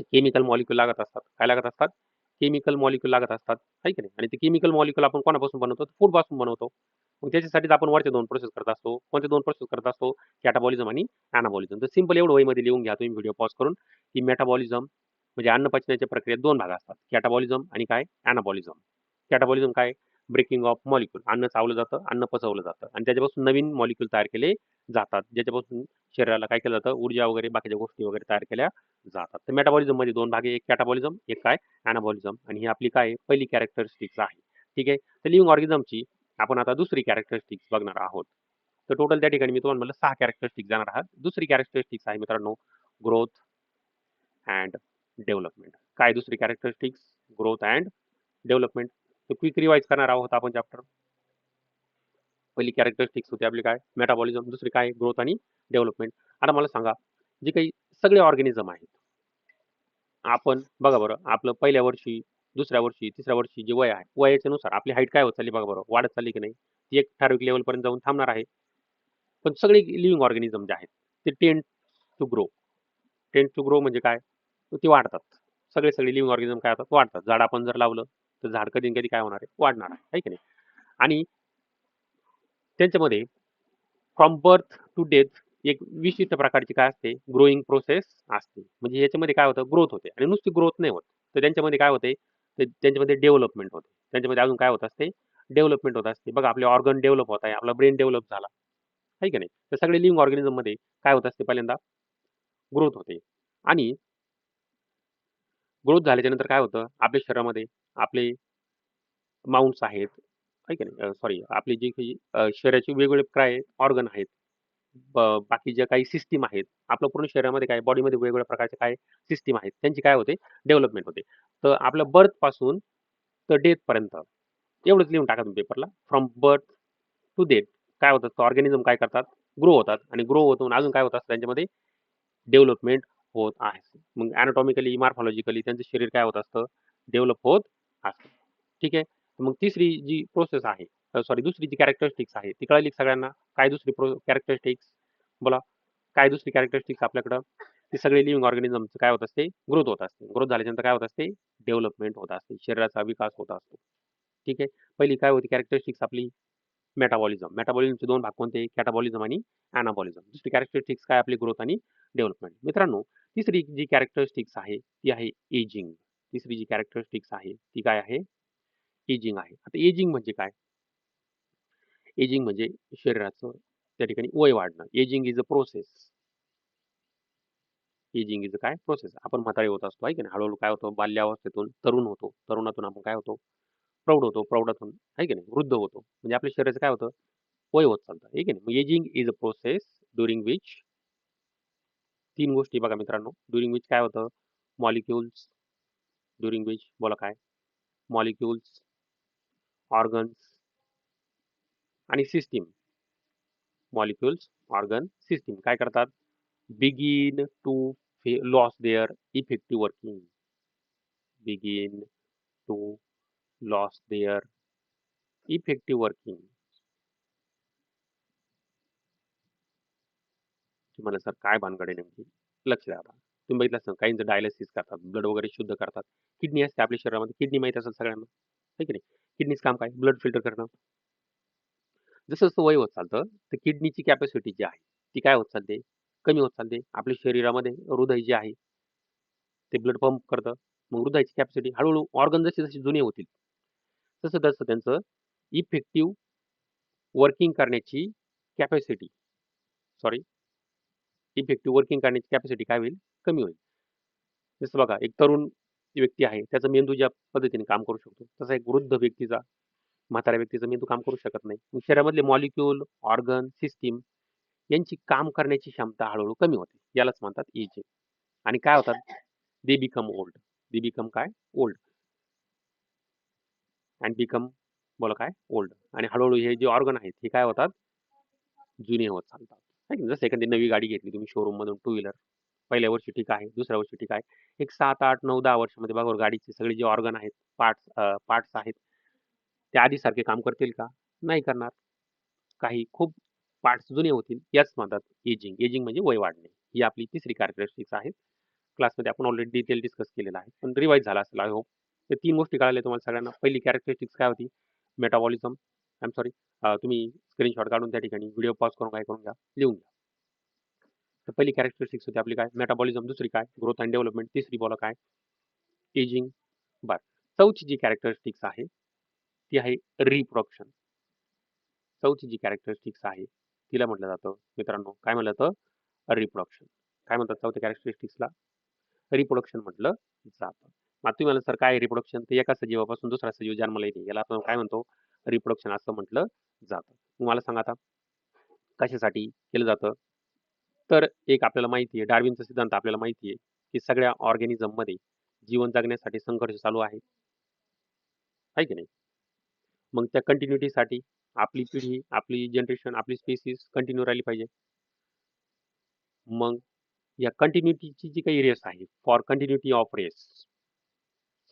केमिकल मॉलिक्यूल लागत असतात. काय लागत असतात? केमिकल मॉलिक्यूल लागत असतात. आहे की नाही? आणि ते केमिकल मॉलिक्यूल आपण कोणापासून बनवतो? फूडपासून बनवतो. मग त्याच्यासाठीच आपण वरच्या 2 प्रोसेस करत असतो. कोणत्या 2 प्रोसेस करत असतो? कॅटाबॉलिझम आणि ॲनाबॉलिझम. तर सिंपल एवढं वहीमध्ये लिहून घ्या तुम्ही व्हिडिओ पॉज करून, की मेटाबॉलिझम म्हणजे अन्न पचनाच्या प्रक्रियेत 2 भाग असतात. कॅटाबॉलिझम आणि काय? ॲनाबॉलिझम. कॅटाबॉलिझम काय? Breaking of molecule. अन्न चावलं जातं, अन्न पचवलं जातं आणि त्याच्यापासून नवीन मॉलिक्यूल तयार केले जातात. ज्याच्यापासून शरीराला काय केलं जातं? ऊर्जा वगैरे बाकीच्या गोष्टी वगैरे तयार केल्या जातात. तर मेटाबॉलिझममध्ये 2 भाग आहे. एक कॅटाबॉलिझम, एक काय? ॲनाबॉलिझम आणि ही आपली काय आहे? पहिली कॅरेक्टरिस्टिक्स आहे. ठीक आहे. तर लिव्हिंग ऑर्गॅनिझमची आपण आता दुसरी कॅरेक्टरिस्टिक्स बघणार आहोत. तर टोटल त्या ठिकाणी मी तुम्हाला म्हटलं 6 कॅरेक्टरिस्टिक्स जाणार आहात. दुसरी कॅरेक्टरिस्टिक्स आहे मित्रांनो ग्रोथ अँड डेव्हलपमेंट. काय दुसरी कॅरेक्टरिस्टिक्स? Growth and development. तर क्विक रिवाइज करणार आहोत आपण चॅप्टर. पहिली कॅरेक्टरिस्टिक्स होती आपली काय? मेटाबॉलिझम. दुसरी काय? ग्रोथ आणि डेव्हलपमेंट. आता मला सांगा, जे काही सगळे ऑर्गॅनिझम आहेत, आपण बघा बरं, आपलं पहिल्या वर्षी, दुसऱ्या वर्षी, तिसऱ्या वर्षी जे वय आहे, वयाच्यानुसार आपली हाईट काय होत चालली बघा बरं, वाढत चालली की नाही? ती एक ठराविक लेव्हलपर्यंत जाऊन थांबणार आहे. पण सगळे लिव्हिंग ऑर्गॅनिझम जे आहेत, ते टेंड टू ग्रो. टेंड टू ग्रो म्हणजे काय? तर ते वाढतात. सगळे लिव्हिंग ऑर्गॅनिझम काय होतात? वाढतात. झाड आपण जर लावलं, तर झाड कधी ना कधी काय होणार आहे? वाढणार आहे. आहे की नाही? आणि त्यांच्यामध्ये फ्रॉम बर्थ टू डेथ एक विशिष्ट प्रकारची काय असते? ग्रोइंग प्रोसेस असते. म्हणजे याच्यामध्ये काय होतं? ग्रोथ होते आणि नुसती ग्रोथ नाही होत. तर त्यांच्यामध्ये काय होते? तर त्यांच्यामध्ये डेव्हलपमेंट होते. त्यांच्यामध्ये अजून काय होत असते? डेव्हलपमेंट होत असते. बघा आपले ऑर्गन डेव्हलप होत आहे. आपला ब्रेन डेव्हलप झाला. आहे की नाही? तर सगळे लिव्हिंग ऑर्गॅनिझममध्ये काय होत असते? पहिल्यांदा ग्रोथ होते आणि ग्रोथ झाल्याच्यानंतर काय होतं? आपल्या शरीरामध्ये आपले माउंट्स आहेत. आहे की नाही? सॉरी आपली जी काही शरीराचे वेगवेगळे काय ऑर्गन आहेत. ब बाकी ज्या काही सिस्टम आहेत, आपलं पूर्ण शरीरामध्ये काय बॉडीमध्ये वेगवेगळ्या प्रकारच्या काय सिस्टम आहेत, त्यांची काय होते? डेव्हलपमेंट होते. तर आपल्या बर्थपासून तर डेथपर्यंत एवढंच लिहून टाका तुम्ही पेपरला. फ्रॉम बर्थ टू डेथ काय होतं? ऑर्गॅनिझम काय करतात? ग्रो होतात आणि ग्रो होऊन अजून काय होत असतं त्यांच्यामध्ये? डेव्हलपमेंट होत आहे. मग एनाटॉमिकली, मॉर्फॉलॉजिकली त्यांचं शरीर काय होत असतं? डेव्हलप होत असतं. ठीक आहे. मग तिसरी जी प्रोसेस आहे, सॉरी दुसरी जी कॅरेक्टरिस्टिक्स आहे, ती कळली का सगळ्यांना? काय दुसरी कॅरेक्टरिस्टिक्स? बोला. काय दुसरी कॅरेक्टरिस्टिक्स आपल्याकडं? ती सगळी लिव्हिंग ऑर्गॅनिझमचं काय होत असते? ग्रोथ होत असते. ग्रोथ झाल्यानंतर काय होत असते? डेव्हलपमेंट होत असते. शरीराचा विकास होत असतो. ठीक आहे. पहिली काय होती कॅरेक्टरिस्टिक्स आपली? मेटाबॉलिझम. मेटाबॉलिझमचे दोन भाग कोणते? कॅटाबॉलिझम आणि ॲनाबॉलिझम. दुसरी कॅरेक्टरिस्टिक्स काय आपली? ग्रोथ आणि डेव्हलपमेंट. मित्रांनो, तिसरी जी कॅरेक्टरिस्टिक्स आहे ती आहे एजिंग. तिसरी जी कॅरेक्टरिस्टिक्स आहे ती काय आहे? एजिंग आहे. आता एजिंग म्हणजे काय? एजिंग म्हणजे शरीराचं त्या ठिकाणी वय वाढणं. Ageing is a process. Ageing is a काय? प्रोसेस. आपण म्हातारे होत असतो आहे की नाही? हळू काय होतं? बाल्यावस्थेतून तरुण होतो. तरुणातून आपण काय होतो? प्रौढ होतो. प्रौढातून आहे की नाही? वृद्ध होतो. म्हणजे आपल्या शरीराचं काय होतं? वय होत चालतं. आहे की नाही? मग ageing is a process during which 3 गोष्टी बघा मित्रांनो. ड्युरिंग विच काय होतं? मॉलिक्युल्स ड्युरिंग विच बोला काय? मॉलिक्युल्स, ऑर्गन्स आणि सिस्टीम. मॉलिक्युल्स, ऑर्गन, सिस्टीम काय करतात? Begin to loss their effective working. Begin to loss their effective working. तुम्हाला सर काय भानगड आहे नेमकी? लक्ष द्या आता. तुम्ही बघितलं असेल काहींचं डायलिसिस करतात, ब्लड वगैरे शुद्ध करतात. किडनी असते आपल्या शरीरामध्ये. किडनी माहीत असेल सगळ्यांना, आहे की नाही? किडनीचं काम काय? ब्लड फिल्टर करणं. जसं जसं वय होत चालतं, तर किडनीची कॅपॅसिटी जी आहे, ती काय होत चालते? कमी होत चालते. आपल्या शरीरामध्ये हृदय जे आहे, ते ब्लड पंप करतं. मग हृदयाची कॅपॅसिटी हळू ऑर्गन जसे जसे जुने होतील, तसं तसं त्यांचं इफेक्टिव्ह वर्किंग करण्याची कॅपॅसिटी सॉरी इफेक्टिव्ह वर्किंग करण्याची कॅपॅसिटी काय होईल? कमी होईल. जसं बघा, एक तरुण व्यक्ती आहे, त्याचा मेंदू ज्या पद्धतीने काम करू शकतो, तसा एक वृद्ध व्यक्तीचा, म्हाताऱ्या व्यक्तीचा मेंदू काम करू शकत नाही. मग शरीरामधले मॉलिक्यूल, ऑर्गन, सिस्टीम यांची काम करण्याची क्षमता हळूहळू कमी होते. यालाच म्हणतात एजिंग. आणि काय होतात? They become old. They become काय? ओल्ड. अँड बिकम बोला काय? ओल्ड. आणि हळूहळू हे जे ऑर्गन आहेत, हे काय होतात? जुने होत चालतात. आहे की नाही? जसं एखादी नवी गाडी घेतली तुम्ही शोरूममधून टू व्हीलर. पहिल्या वर्षी ठीक आहे, दुसऱ्या वर्षी ठीक आहे. एक 7, 8, 9, 10 वर्षामध्ये बघा गाडीचे सगळे जे ऑर्गन आहेत, पार्ट्स आहेत, ते आधीसारखे काम करतील का? नाही करणार. काही खूप पार्ट्स जुने होतील. याच म्हणतात एजिंग. एजिंग म्हणजे वय वाढणे. ही आपली तिसरी कॅरेक्टरिस्टिक्स आहे. क्लासमध्ये आपण ऑलरेडी डिटेल डिस्कस केलेला आहे. पण रिवाईज झाला असेल आय होप. ते 3 गोष्टी कळाल्या तुम्हाला सगळ्यांना. पहिली कॅरेक्टरिस्टिक्स काय होती? मेटाबॉलिझम. I am sorry. तुम्ही स्क्रीनशॉट काढून त्या ठिकाणी व्हिडिओ पॉज करून काय करून घ्या, लिहून घ्या. तर पहिली कॅरेक्टरिस्टिक्स होती आपली काय? मेटाबॉलिझम. दुसरी काय? Growth and development. तिसरी बोला काय? एजिंग. बरं. चौथी जी कॅरेक्टरिस्टिक्स आहे, ती आहे रिप्रोडक्शन. चौथी जी कॅरेक्टरिस्टिक्स आहे, तिला म्हटलं जातं मित्रांनो, काय म्हटलं जातं? रिप्रोडक्शन. काय म्हणतात चौथ्या कॅरेक्टरिस्टिक्सला? रिप्रोडक्शन म्हटलं जातं. मग तुम्ही म्हणाल सर काय रिप्रोडक्शन? तर एका सजीवापासून दुसरा सजीव जन्माला येते. याला आपण काय म्हणतो? रिप्रोडक्शन असं म्हटलं जातं. मग मला सांगा आता कशासाठी केलं जातं? तर एक आपल्याला माहिती आहे, डार्विनचा सिद्धांत आपल्याला माहिती आहे, की सगळ्या ऑर्गॅनिझममध्ये जीवन जगण्यासाठी संघर्ष चालू आहे. आहे की नाही? मग त्या कंटिन्युटीसाठी आपली पिढी, आपली जनरेशन, आपली स्पेसिस कंटिन्यू राहिली पाहिजे. मग या कंटिन्युटीची जी काही रेस आहे, फॉर कंटिन्युटी ऑफ रेस,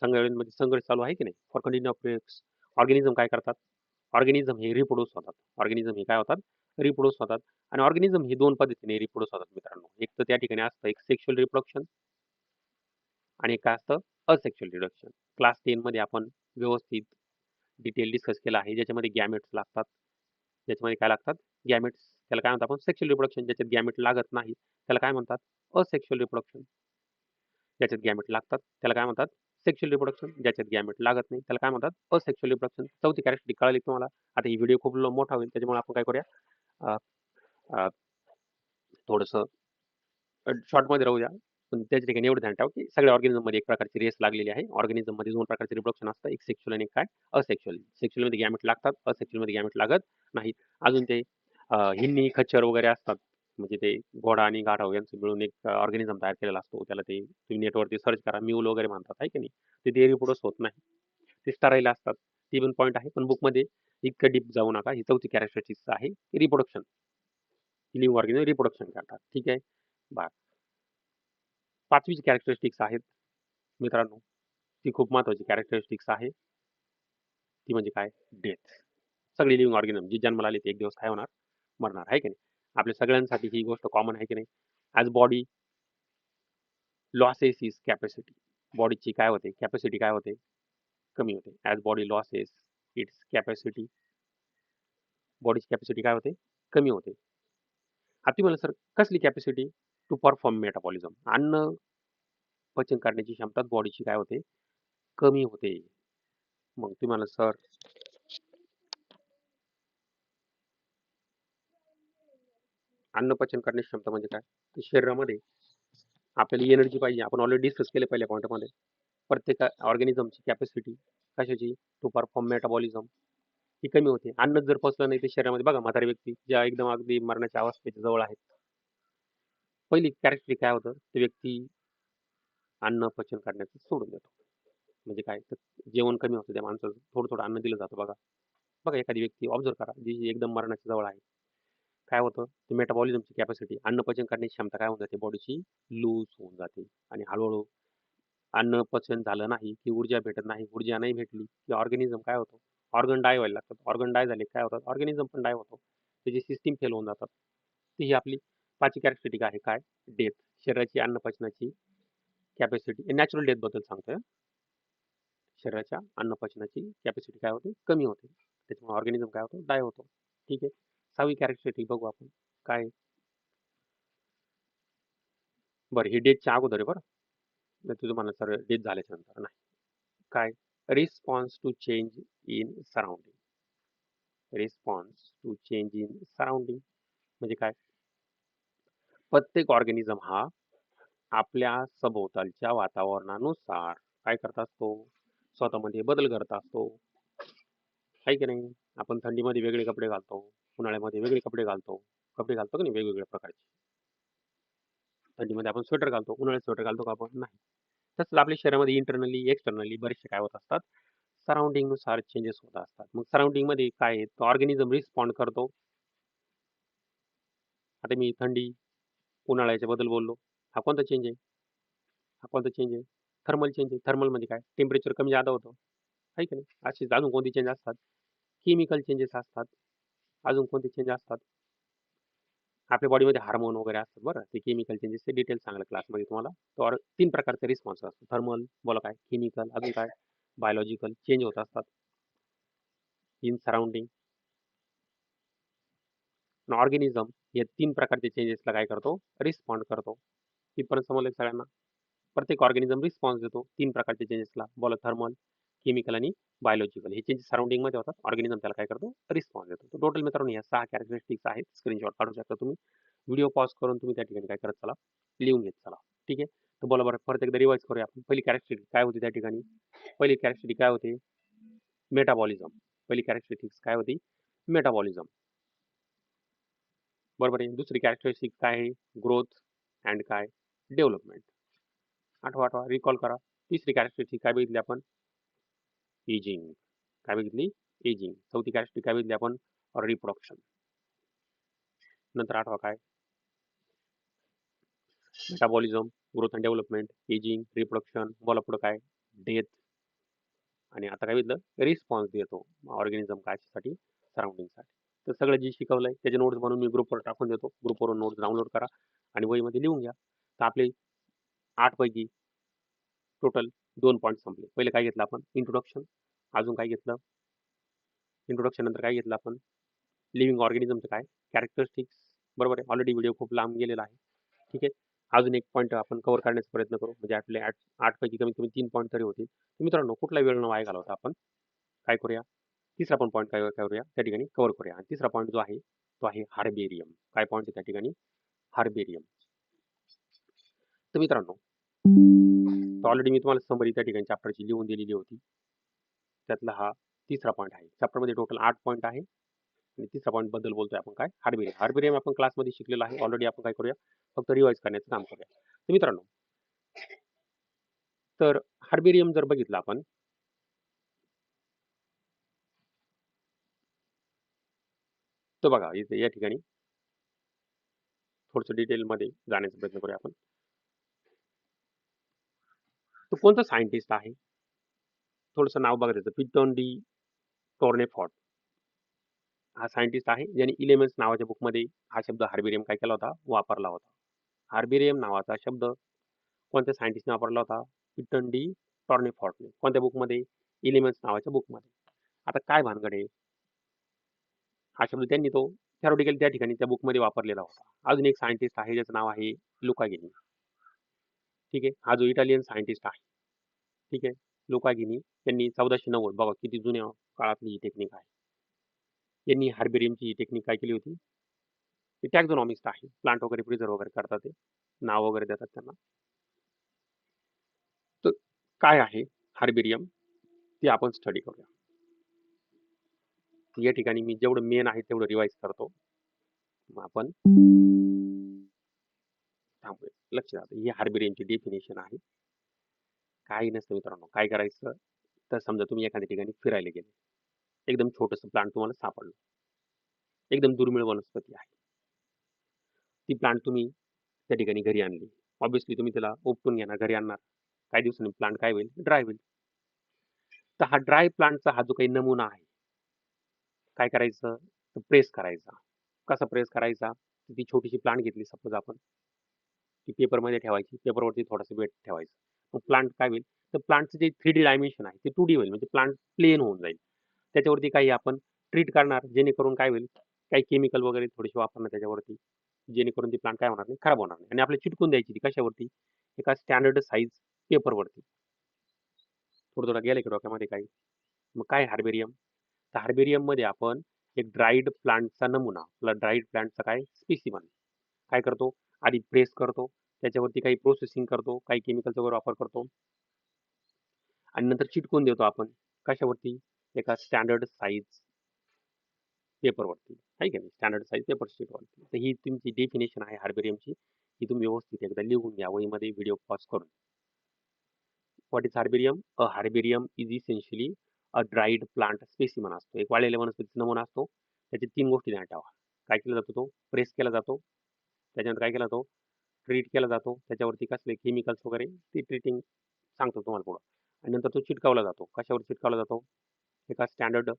संघामध्ये संघर्ष चालू आहे की नाही? For continue of race organism काय करतात? ऑर्गॅनिझम हे रिप्रोड्यूस होतात. ऑर्गॅनिझम हे काय होतात? रिप्रोड्यूस होतात. आणि ऑर्गॅनिझम हे 2 पद्धतीने रिप्रोड्यूस होतात मित्रांनो. एक तर त्या ठिकाणी असतं एक सेक्शुअल रिप्रोडक्शन आणि एक काय असतं? Asexual reproduction. क्लास 10 मध्ये आपण व्यवस्थित डिटेल डिस्कस केला आहे, ज्याच्यामध्ये गॅमेट्स लागतात. ज्याच्यामध्ये काय लागतात? गॅमेट्स. त्याला काय म्हणतात आपण? Sexual reproduction. ज्याच्यात गॅमेट लागत नाही, त्याला काय म्हणतात? Asexual reproduction. ज्याच्यात गॅमेट लागतात, त्याला काय म्हणतात? Sexual reproduction. ज्याच्यात गॅमेट लागत नाही, त्याला काय म्हणतात? Asexual reproduction. चौथी कॅरेक्टरिस्टिक कळाली तुम्हाला? आता ही व्हिडिओ खूप मोठा होईल, त्याच्यामुळे आपण काय करूया? अ, अ, थोडंसं शॉर्टमध्ये राहू द्या. पण त्याच्या ठिकाणी एवढं ध्यान ठेवा, की सगळ्या ऑर्गॅनिझममध्ये एक प्रकारची रेस लागलेली आहे. ऑर्गॅनिझममध्ये 2 प्रकारचे रिप्रोडक्शन असतं. एक सेक्शुअल आणि एक काय? असेक्शुअल. सेक्शुअलमध्ये गॅमेट लागतात, असेक्शुअलमध्ये गॅमेट लागत नाहीत. अजून ते हिन्नी, खच्चर वगैरे असतात. म्हणजे ते घोडा आणि गाढव यांचं मिळून एक ऑर्गॅनिझम तयार केलेला असतो. त्याला ते तुम्ही नेटवरती सर्च करा. म्यूल वगैरे म्हणतात, आहे की नाही? ते रिप्रोड्यूस होत नाही. ते स्टराईल असतात. ती पण पॉइंट आहे. पण बुकमध्ये इतकं डीप जाऊ नका. ही चौथी कॅरेक्टरिस्टिक्स आहे रिप्रोडक्शन. लिव्हिंग ऑर्गॅनिझम रिप्रोडक्शन करतात. ठीक आहे? बरं. 5वी जी कॅरेक्टरिस्टिक्स आहेत मित्रांनो, ती खूप महत्त्वाची कॅरेक्टरिस्टिक्स आहे. ती म्हणजे काय? डेथ. सगळी लिव्हिंग ऑर्गॅनिझम जी जन्माला आली ती एक दिवस काय होणार? मरणार. आहे की नाही? आपल्या सगळ्यांसाठी ही गोष्ट कॉमन आहे की नाही? As body losses is capacity. बॉडीची काय होते? कॅपॅसिटी काय होते? कमी होते. As body losses it's capacity बॉडीची कॅपॅसिटी काय होते? कमी होते. आता तुम्ही म्हणलं सर कसली कॅपॅसिटी? To perform metabolism. अन्न पचन करण्याची क्षमता बॉडीची काय होते? कमी होते. मग तुम्ही म्हणाल सर अन्न पचन करण्याची क्षमता म्हणजे काय? तर शरीरामध्ये आपल्याला एनर्जी पाहिजे. आपण ऑलरेडी डिस्कस केले पहिल्या पॉईंटमध्ये. प्रत्येक ऑर्गॅनिझमची कॅपॅसिटी कशाची? टू परफॉर्म मेटाबॉलिझम ही कमी होते. अन्नच जर पचलं नाही तर शरीरामध्ये बघा म्हातारी व्यक्ती ज्या एकदम अगदी मरणाच्या अवस्थेच्या जवळ आहेत. पहिली कॅरेक्टरिस्टिक काय होतं? ते व्यक्ती अन्न पचन करण्याचं सोडून देतो. म्हणजे काय? तर जेवण कमी होतं त्या माणसाचं. थोडं-थोडं अन्न दिलं जातं बघा. बघा एखादी व्यक्ती ऑब्झर्व्ह करा, जी एकदम मरणाच्या जवळ आहे. काय होतं? ते मेटाबॉलिझमची कॅपॅसिटी, अन्न पचन करण्याची क्षमता काय होऊन जाते? बॉडीची लूज होऊन जाते आणि हळू अन्न पचन झालं नाही की ऊर्जा भेटत नाही. ऊर्जा नाही भेटली की ऑर्गॅनिझम काय होतं? ऑर्गन डाय व्हायला लागतात. ऑर्गन डाय झाले काय होतात? ऑर्गॅनिझम पण डाय होतो. त्याची सिस्टीम फेल होऊन जातात. ती ही आपली 5वी कॅरेक्टरिस्टिक आहे. काय? डेथ. शरीराची अन्न पचनाची कॅपॅसिटी नॅचरल डेथबद्दल सांगतोय. शरीराच्या अन्न पचनाची कॅपॅसिटी काय होते? कमी होते. त्याच्यामुळे ऑर्गॅनिझम काय होतो? डाय होतो. ठीक आहे. 6वी कॅरेक्टरिस्टिक बघू आपण. काय? बरं ही डेथच्या अगोदर आहे बरं. तर तुझं म्हणणं सर डेथ झाल्याच्या नंतर नाही. काय? Response to change in surrounding. Response to change in surrounding म्हणजे काय? प्रत्येक ऑर्गॅनिझम हा आपल्या सभोवतालच्या वातावरणानुसार काय करत असतो? स्वतःमध्ये बदल करत असतो. आहे की नाही? आपण थंडीमध्ये वेगळे कपडे घालतो, उन्हाळ्यामध्ये वेगळे कपडे घालतो. कपडे घालतो की नाही वेगवेगळ्या प्रकारचे. थंडीमध्ये आपण स्वेटर घालतो, उन्हाळ्यात स्वेटर घालतो का आपण? नाही. तसंच आपल्या शरीरामध्ये इंटरनली, एक्सटर्नली बरेचसे काय होत असतात? सराउंडिंगनुसार चेंजेस होत असतात. मग सराउंडिंगमध्ये काय आहे? तो ऑर्गॅनिझम रिस्पॉन्ड करतो. आता मी थंडी, उन्हाळ्याच्या बद्दल बोललो. हा कोणता चेंज आहे? हा कोणता चेंज आहे? थर्मल चेंज आहे. थर्मल म्हणजे काय? टेम्परेचर कमी जादा होतं. आहे की नाही? अशीच अजून कोणती चेंज असतात? केमिकल चेंजेस असतात. अजून कोणते चेंज असतात? आपल्या बॉडीमध्ये हार्मोन वगैरे असतात बरं. ते केमिकल चेंजेस ते डिटेल सांगलं क्लासमध्ये तुम्हाला. तर 3 प्रकारचे रिस्पॉन्स असतात. थर्मल, बोला काय? केमिकल, अजून काय? बायोलॉजिकल चेंज होत असतात. इन सराउंडिंग ऑर्गॅनिझम या 3 प्रकारच्या चेंजेसला काय करतो? रिस्पॉन्ड करतो. इथपर्यंत समजलं सगळ्यांना? प्रत्येक ऑर्गॅनिझम रिस्पॉन्स देतो 3 प्रकारच्या चेंजेसला. बोला थर्मल, केमिकल आणि बायोलॉजिकल. हे चेंजेस सराउंडिंगमध्ये होतात. ऑर्गॅनिझम त्याला काय करतो? रिस्पॉन्स देतो. तर टोटल मित्रांनो या 6 कॅरेक्टरिस्टिक्स आहेत. स्क्रीनशॉट काढू शकता तुम्ही. व्हिडिओ पॉज करून तुम्ही त्या ठिकाणी काय करत चला? लिहून घेत चला. ठीक आहे? तर बोला बरं परत एकदा रिवाइज करूया आपण. पहिली कॅरेक्टरिस्टिक काय होती त्या ठिकाणी? पहिली कॅरेक्टरिस्टिक काय होती? मेटाबॉलिझम. पहिली कॅरेक्टरिस्टिक्स काय होती? मेटाबॉलिझम. बरोबर आहे. दुसरी कॅरेक्टरिस्टिक काय आहे? ग्रोथ अँड काय? डेव्हलपमेंट. आठवा, रिकॉल करा. तिसरी कॅरेक्टरिस्टिक काय बघितली आपण? एजिंग. काय बघितली? एजिंग. चौथी कॅरेक्टरिस्टिक काय बघितली आपण? रिप्रोडक्शन. नंतर आठवा काय? Metabolism, growth and development, ageing, reproduction. बोला पुढं काय? डेथ. आणि आता काय बघितलं? रिस्पॉन्स देतो ऑर्गॅनिझम कशासाठी? सराउंडिंगसाठी. तर सगळं जे शिकवलंय त्याचे नोट्स बनवून मी ग्रुपवर टाकून देतो. ग्रुपवरून नोट्स डाउनलोड करा आणि वहीमध्ये लिहून घ्या. तर आपले 8 पैकी टोटल 2 पॉईंट संपले. पहिले काय घेतलं आपण? इंट्रोडक्शन. अजून काय घेतलं? इंट्रोडक्शन नंतर काय घेतलं आपण? लिव्हिंग ऑर्गॅनिझमचं काय? कॅरेक्टरिस्टिक्स. बरोबर आहे. ऑलरेडी व्हिडिओ खूप लांब गेलेला आहे. ठीक आहे. अजून एक पॉईंट आपण कव्हर करण्याचा प्रयत्न करू. म्हणजे आपले 8 पैकी कमीत कमी 3 पॉईंट तरी होतील. तर मित्रांनो कुठला वेळ न वाया घालवता आपण काय करूया? तिसरा पण पॉईंट काय करूया? त्या ठिकाणी कव्हर करूया. आणि तिसरा पॉईंट जो आहे तो आहे हार्बेरियम. काय पॉईंट आहे त्या ठिकाणी? हार्बेरियम. तर मित्रांनो ऑलरेडी मी तुम्हाला समरी त्या ठिकाणी चॅप्टरची लिहून दिलेली होती. त्यातला हा तिसरा पॉईंट आहे. चॅप्टरमध्ये टोटल 8 पॉईंट आहे. आणि तिसरा पॉईंट बद्दल बोलतोय आपण काय? हार्बेरियम. हार्बेरियम आपण क्लासमध्ये शिकलेलो आहे. ऑलरेडी आपण काय करूया? फक्त रिवाइज करण्याचं काम करूया. तर मित्रांनो तर हार्बेरियम जर बघितलं आपण तर बघा इथे या ठिकाणी थोडंसं डिटेलमध्ये जाण्याचा प्रयत्न करूया आपण. तो कोणता सायंटिस्ट आहे? थोडंसं नाव बघा त्याचं. पिटॉन डी टोर्नेफॉट हा सायंटिस्ट आहे ज्यांनी इलेमेंट्स नावाच्या बुकमध्ये हा शब्द हार्बेरियम काय केला होता? वापरला होता. हार्बेरियम नावाचा शब्द कोणत्या सायंटिस्टने वापरला होता? पिटॉन डी टॉर्नेफॉटने. कोणत्या बुकमध्ये? एलिमेंट्स नावाच्या बुकमध्ये. आता काय भानगड आहे? अशा पद्धतीने त्यांनी तो थेरॉटिकली त्या ठिकाणी त्या बुकमध्ये वापरलेला होता. अजून एक सायंटिस्ट आहे ज्याचं नाव आहे लुकागिनी. ठीक आहे. हा जो इटालियन सायंटिस्ट आहे. ठीक आहे. लुकागिनी यांनी 1490 बघा किती जुन्या काळातली ही टेक्निक आहे. यांनी हार्बेरियमची ही टेक्निक काय केली होती? ते टॅक्झॉनॉमिस्ट आहे. प्लांट वगैरे प्रिझर्व्ह वगैरे करतात ते. नाव वगैरे देतात त्यांना. तर काय आहे हार्बेरियम ते आपण स्टडी करूया. या ठिकाणी मी जेवढं मेन आहे तेवढं रिवाइज करतो. मग आपण थांबूया. लक्ष द्या. ही हार्बेरियमची डेफिनेशन आहे. काही नसतं मित्रांनो. काय करायचं? तर समजा तुम्ही एखाद्या ठिकाणी फिरायला गेले. एकदम छोटंसं प्लांट तुम्हाला सापडलं. एकदम दुर्मिळ वनस्पती आहे. ती प्लांट तुम्ही त्या ठिकाणी घरी आणली. ऑब्व्हियसली तुम्ही त्याला उपटून घेणार, घरी आणणार. काही दिवसांनी प्लांट काय होईल? ड्राय होईल. तर हा ड्राय प्लांटचा हा जो काही नमुना आहे, काय करायचं? तर प्रेस करायचा. कसा प्रेस करायचा? ती छोटीशी प्लांट घेतली सपोज आपण. ती पेपरमध्ये ठेवायची. पेपरवरती थोडंसं वेट ठेवायचं. मग प्लांट काय होईल? तर प्लांटचं जे 3D डायमेन्शन आहे ते 2D होईल. म्हणजे प्लांट प्लेन होऊन जाईल. त्याच्यावरती काही आपण ट्रीट करणार जेणेकरून काय होईल? काही केमिकल वगैरे थोडेसे वापरणार त्याच्यावरती. जेणेकरून ती प्लांट काय होणार नाही? खराब होणार नाही. आणि आपल्याला चिटकून द्यायची ती कशावरती? एका स्टँडर्ड साइज पेपरवरती. थोडं-थोडं गेलं की डोक्यामध्ये काही? मग काय हार्बेरियम? तर हार्बेरियममध्ये आपण एक ड्राईड प्लांटचा नमुना, ड्राईड प्लांटचा काय? स्पेसिमन काय करतो? आधी प्रेस करतो. त्याच्यावरती काही प्रोसेसिंग करतो. काही केमिकलचा वगैरे वापर करतो. आणि नंतर चिटकवून देतो आपण. कशावरती? एका स्टँडर्ड साइज पेपरवरती. आहे की नाही? स्टँडर्ड साइज पेपर शीटवरती. तर ही तुमची डेफिनेशन आहे हार्बेरियमची. ही तुम्ही व्यवस्थित एकदा लिहून घ्या वहीमध्ये व्हिडिओ पॉज करून. What is herbarium? A herbarium is essentially a dried plant specimen असतो. एक वाळलेल्या वनस्पतीचा नमुना असतो. त्याच्या 3 गोष्टी ध्यानात ठेवा. काय केला जातो तो? प्रेस केला जातो. त्याच्यानंतर काय केला जातो? ट्रीट केला जातो. त्याच्यावरती कसले केमिकल्स वगैरे ती ट्रीटिंग सांगतो तुम्हाला पुढं. आणि नंतर तो चिटकावला जातो. कशावर चिटकावला जातो? एका स्टँडर्ड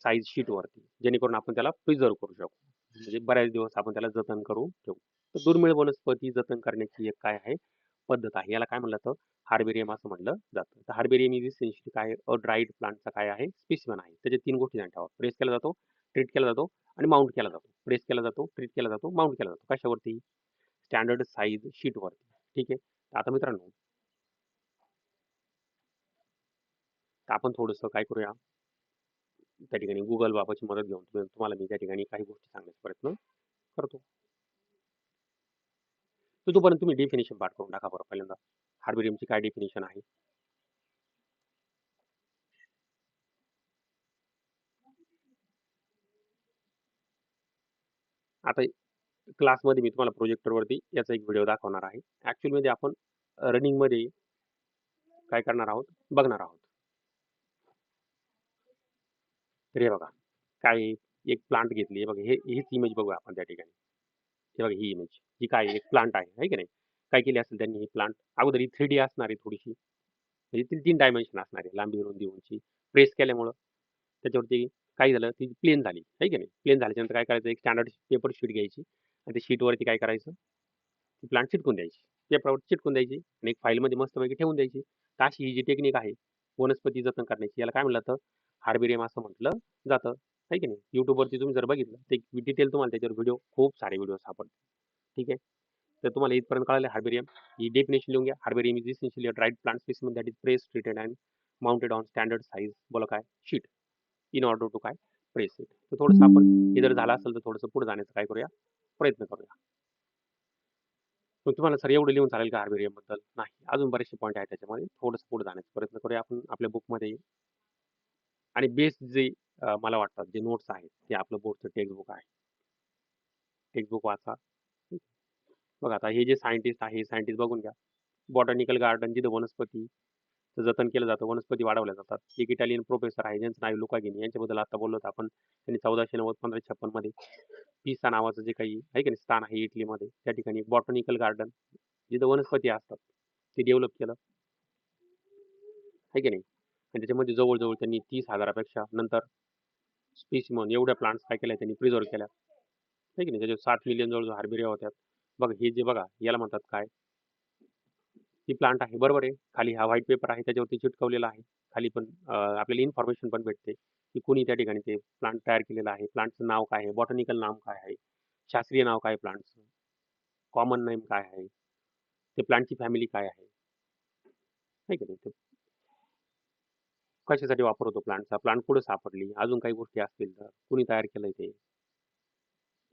साइज शीटवरती. जेणेकरून आपण त्याला प्रिझर्व्ह करू शकू. म्हणजे बऱ्याच दिवस आपण त्याला जतन करून ठेवू. तर दुर्मिळ वनस्पती जतन करण्याची एक काय आहे? पद्धत आहे. याला काय म्हणलं जातं? हार्बेरियम असं म्हटलं जातं. तर हार्बेरियम इज इसेन्शियली काय? अ ड्राईड प्लांटचा काय आहे? स्पेसिमन आहे. त्याच्या 3 गोष्टी ध्यानात ठेवा. प्रेस केला जातो, ट्रीट केला जातो आणि माउंट केला जातो. प्रेस केला जातो, ट्रीट केला जातो, माउंट केला जातो. कशावरती? स्टँडर्ड साइज शीटवरती. ठीक आहे. तर आता मित्रांनो, तर आपण थोडंसं काय करूया? त्या ठिकाणी Google बाबाची मदत घेऊन तुम्हाला मी त्या ठिकाणी काही गोष्टी सांगण्याचा प्रयत्न करतो. तर तोपर्यंत तुम्ही डेफिनेशन पाठ करून टाका बरं पहिल्यांदा. हार्बेरियमची काय डेफिनेशन आहे? आता क्लासमध्ये मी तुम्हाला प्रोजेक्टरवरती याचा एक व्हिडिओ दाखवणार आहे. ॲक्चुअलमध्ये आपण रनिंगमध्ये काय करणार आहोत? बघणार आहोत. तर हे बघा, काय आहे? एक प्लांट घेतली. हे बघा, हीच इमेज बघूया आपण त्या ठिकाणी. हे बघा ही इमेज. ही काय आहे? एक प्लांट आहे की नाही? काय केली असेल त्यांनी ही प्लांट अगोदर ही 3D असणार आहे थोडीशी. म्हणजे ती 3 डायमेन्शन असणार आहे. लांबी, रुंदी, उंची. प्रेस केल्यामुळं त्याच्यावरती काय झालं? ती प्लेन झाली. आहे की नाही? प्लेन झाल्याच्यानंतर काय करायचं? एक स्टँडर्ड पेपर शीट घ्यायची आणि त्या शीटवरती काय करायचं? ती प्लांट चिटकून द्यायची. पेपरावर चिटकून द्यायची आणि एक फाईलमध्ये मस्तपैकी ठेवून द्यायची. तर अशी ही जी टेक्निक आहे वनस्पती जतन करण्याची, याला काय म्हणलं जातं? हार्बेरियम असं म्हटलं जातं. आहे की नाही? YouTubeवरती तुम्ही जर बघितलं तर एक डिटेल तुम्हाला त्याच्यावर व्हिडिओ खूप सारे व्हिडिओ सापडतील. ठीक आहे. तर तुम्हाला इथपर्यंत कळालं हार्बेरियम. ही डेफिनेशन लिहून घ्या. Herbarium is essentially a dried plant specimen that is pressed, treated and mounted on standard size बोला काय? शीट इन ऑर्डर टू काय? Press it. तर थोडंसं आपण हे जर झालं असेल तर थोडंसं पुढे जाण्याचा काय करूया? प्रयत्न करूया. मग तुम्हाला सर एवढं लिहून चालेल का हार्बेरियमबद्दल? नाही. अजून बरेचसे पॉइंट आहेत त्याच्यामध्ये. थोडंसं पुढे जाण्याचा प्रयत्न करूया आपण आपल्या बुकमध्ये. आणि बेस्ट जे मला वाटतात जे नोट्स आहेत ते आपलं बोर्डचं टेक्स्टबुक आहे. टेक्स्टबुक वाचा. बघा आता हे जे सायंटिस्ट आहे, सायंटिस्ट बघून घ्या. बॉटॅनिकल गार्डन जिथं वनस्पतीचं जतन केलं जातं, वनस्पती वाढवल्या जातात. एक इटालियन प्रोफेसर आहे ज्यांचं नाव लुकागिनी यांच्याबद्दल आता बोललो होतो आपण. त्यांनी 1490 1556 मध्ये पिसा नावाचं जे काही आहे की नाही स्थान आहे इटलीमध्ये, त्या ठिकाणी बॉटॅनिकल गार्डन जिथं वनस्पती असतात ते डेव्हलप केलं. आहे की नाही? आणि त्याच्यामध्ये जवळ-जवळ त्यांनी 30,000 पेक्षा नंतर स्पेसिमन एवढ्या प्लांट्स काय केल्या त्यांनी प्रिझर्व्ह केल्या. आहे की नाही? त्याच्यात 7 मिलियन जवळ-जवळ हार्बेरिया होत्या. बघा हे जे बघा याला म्हणतात काय? ही प्लांट आहे. बरोबर आहे. खाली हा व्हाईट पेपर आहे त्याच्यावरती चिटकवलेला आहे. खाली पण आपल्याला इन्फॉर्मेशन पण भेटते. की कोणी त्या ठिकाणी ते प्लांट तयार केलेला आहे, प्लांटचं नाव काय आहे, बॉटॅनिकल नाव काय आहे, शास्त्रीय नाव काय आहे प्लांटचं, कॉमन नेम काय आहे, ते प्लांटची फॅमिली काय आहे, आहे की नाही? ते कशासाठी वापरतो प्लांटचा, प्लांट कुठे सापडली, अजून काही गोष्टी असतील तर कुणी तयार केलंय ते,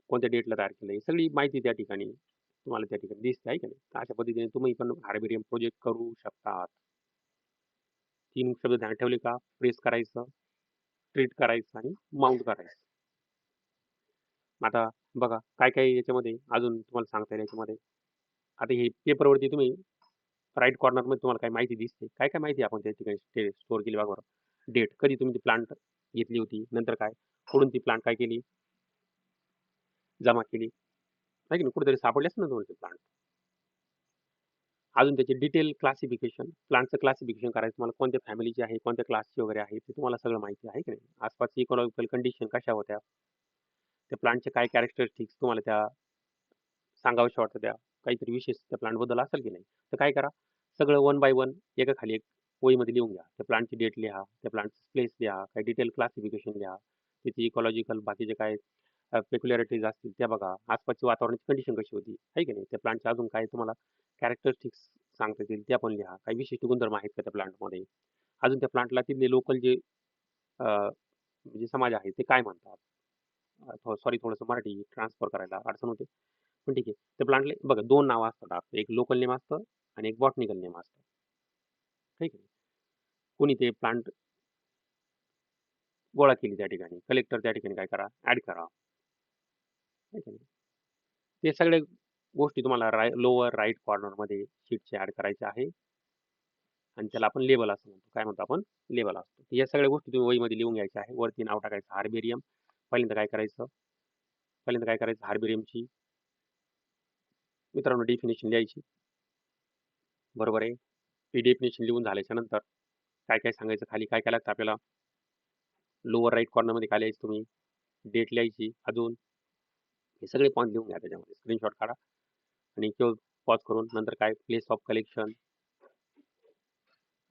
कोणत्या डेटला तयार केलंय, सगळी माहिती त्या ठिकाणी तुम्हाला त्या ठिकाणी दिसते, आहे की नाही? तर अशा पद्धतीने तुम्ही पण हार्बेरियम प्रोजेक्ट करू शकतात. 3 शब्द ध्यानात ठेवले का? प्रेस करायचं, ट्रीट करायचं आणि माउंट करायचं. आता बघा काय याच्यामध्ये अजून तुम्हाला सांगता येईल याच्यामध्ये. आता हे पेपरवरती तुम्ही राईट कॉर्नरमध्ये तुम्हाला काय माहिती दिसते. काय माहिती आपण त्या ठिकाणी स्टोअर केली बघा बरं. डेट, कधी तुम्ही ती प्लांट घेतली होती, नंतर काय, कुठून ती प्लांट काय केली, जमा केली, आहे की नाही? कुठेतरी सापडली असेल ना तुम्हाला ती प्लांट. अजून त्याचे डिटेल क्लासिफिकेशन, प्लांटचं क्लासिफिकेशन करायचं, तुम्हाला कोणत्या फॅमिलीचे आहे, कोणत्या क्लासचे वगैरे आहे, ते तुम्हाला सगळं माहिती आहे की नाही? आसपासची इकॉनॉमिकल कंडिशन कशा होत्या, त्या प्लांटचे काय कॅरेक्टरिस्टिक्स तुम्हाला त्या सांगाव्याशा वाटतं, त्या काहीतरी विशेष त्या प्लांटबद्दल असेल की नाही. तर काय करा, सगळं वन बाय वन एका खाली एक वहीमध्ये लिहून घ्या. त्या प्लांटची डेट लिहा, त्या प्लांटची प्लेस लिहा, काही डिटेल क्लासिफिकेशन लिहा, त्याची इकॉलॉजिकल बाकीचे काय पेक्युलॅरिटीज असतील त्या बघा, आसपासची वातावरणाची कंडिशन कशी होती, आहे की नाही? त्या प्लांटचे अजून काय तुम्हाला कॅरेक्टरिस्टिक्स सांगता येतील त्या पण लिहा. काही विशिष्ट गुणधर्म आहेत का त्या प्लांटमध्ये, अजून त्या प्लांटला तिथले लोकल जे म्हणजे समाज आहे ते काय म्हणतात. सॉरी, थोडंसं मराठी ट्रान्सफर करायला अडचण होते, पण ठीक आहे. त्या प्लांटले बघा 2 नावं असतात आपलं, एक लोकल नेम असतं आणि एक बॉटनिकल नेम असतं, ठीक आहे. कोणी ते प्लांट गोळा केली त्या ठिकाणी, कलेक्टर त्या ठिकाणी काय करा, ऍड करा, है की नाही? ते सगळे गोष्टी तुम्हाला लोअर राईट कॉर्नरमध्ये शीटचे ऍड करायचे आहे आणि त्याला आपण लेबल असं म्हणतो. काय म्हणतो आपण? लेबल असतो. या सगळ्या गोष्टी तुम्ही वहीमध्ये लिहून घ्यायच्या आहे. वरती नाव टाकायचं हार्बेरियम. पहिल्यांदा काय करायचं, हार्बेरियमची मित्रांनो डेफिनेशन लिहायची, बरोबर आहे. ही डेफिनेशन लिहून झाल्याच्या नंतर काय काय सांगायचं, खाली काय काय लागतं आपल्याला, लोअर राईट कॉर्नरमध्ये काय लिहायचं तुम्ही, डेट लिहायची, अजून हे सगळे पॉईंट लिहून घ्या, त्याच्यामध्ये स्क्रीनशॉट काढा आणि किंवा पॉज करून नंतर काय प्लेस ऑफ कलेक्शन,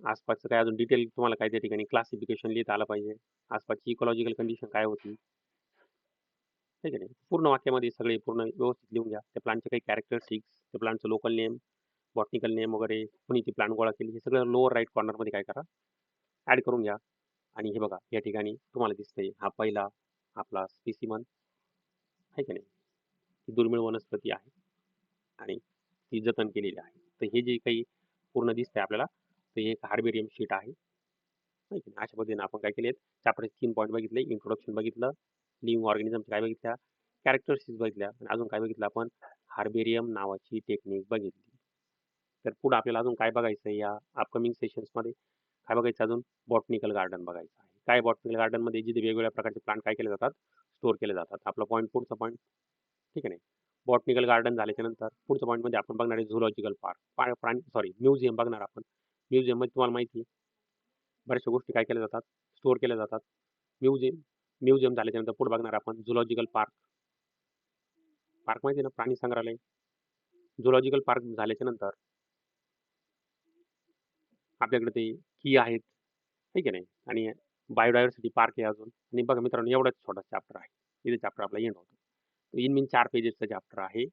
आसपासचं काय अजून डिटेल तुम्हाला काय त्या ठिकाणी क्लासिफिकेशन लिहिता आलं पाहिजे, आसपासची इकॉलॉजिकल कंडिशन काय होती, ठीक आहे. पूर्ण वाक्यामध्ये सगळे पूर्ण व्यवस्थित लिहून घ्या. त्या प्लांटचे काही कॅरेक्टरिस्टिक्स, त्या प्लांटचं लोकल नेम, बॉटनिकल नेम वगैरे, कोणी ती प्लांट गोळा केली, हे सगळं लोअर राईट कॉर्नरमध्ये काय करा, ऍड करून घ्या. आणि हे बघा या ठिकाणी तुम्हाला दिसतंय हा पहिला आपला स्पेसिमन, आहे की नाही? ही दुर्मिळ वनस्पती आहे आणि ती जतन केलेली आहे. तर हे जे काही पूर्ण दिसतंय आपल्याला, तर हे एक हार्बेरियम शीट आहे, है की नाही? अशा पद्धतीने आपण काय केलेत, चॅप्टरचे 3 पॉईंट बघितले, इंट्रोडक्शन बघितलं, लिव्हिंग ऑर्गॅनिझमच्या काय बघितल्या, कॅरेक्टरिस्टिक्स बघितल्या आणि अजून काय बघितलं आपण, हार्बेरियम नावाची टेक्निक बघितली. तर पुढे आपल्याला अजून काय बघायचं आहे या अपकमिंग सेशन्समध्ये, काय बघायचं अजून, बॉटनिकल गार्डन बघायचं आहे. काय बॉटनिकल गार्डनमध्ये जिथे वेगवेगळ्या प्रकारचे प्लांट काय केले जातात, स्टोअर केले जातात. आपला पॉईंट पुढचा पॉईंट, ठीक आहे नाही. बॉटनिकल गार्डन झाल्याच्या नंतर पुढच्या पॉईंटमध्ये आपण बघणार आहे झुलॉजिकल पार्क, प्राणी सॉरी म्युझियम बघणार आपण. म्युझियममध्ये तुम्हाला माहिती आहे बऱ्याचशा गोष्टी काय केल्या जातात, स्टोअर केल्या जातात. म्युझियम म्युझियम झाल्याच्या नंतर पुढे बघणार आपण झुलॉजिकल पार्क. पार्क माहिती आहे ना, प्राणी संग्रहालय. झुलॉजिकल पार्क झाल्याच्या नंतर आपल्याकडे ते की आहेत, ठीक आहे नाही, आणि बायोडायव्हर्सिटी पार्क आहे अजून. आणि बघा मित्रांनो, एवढाच छोटा चॅप्टर आहे, इथे चॅप्टर आपला एंड होतो. इन मीन 4 पेजेसचा चॅप्टर आहे.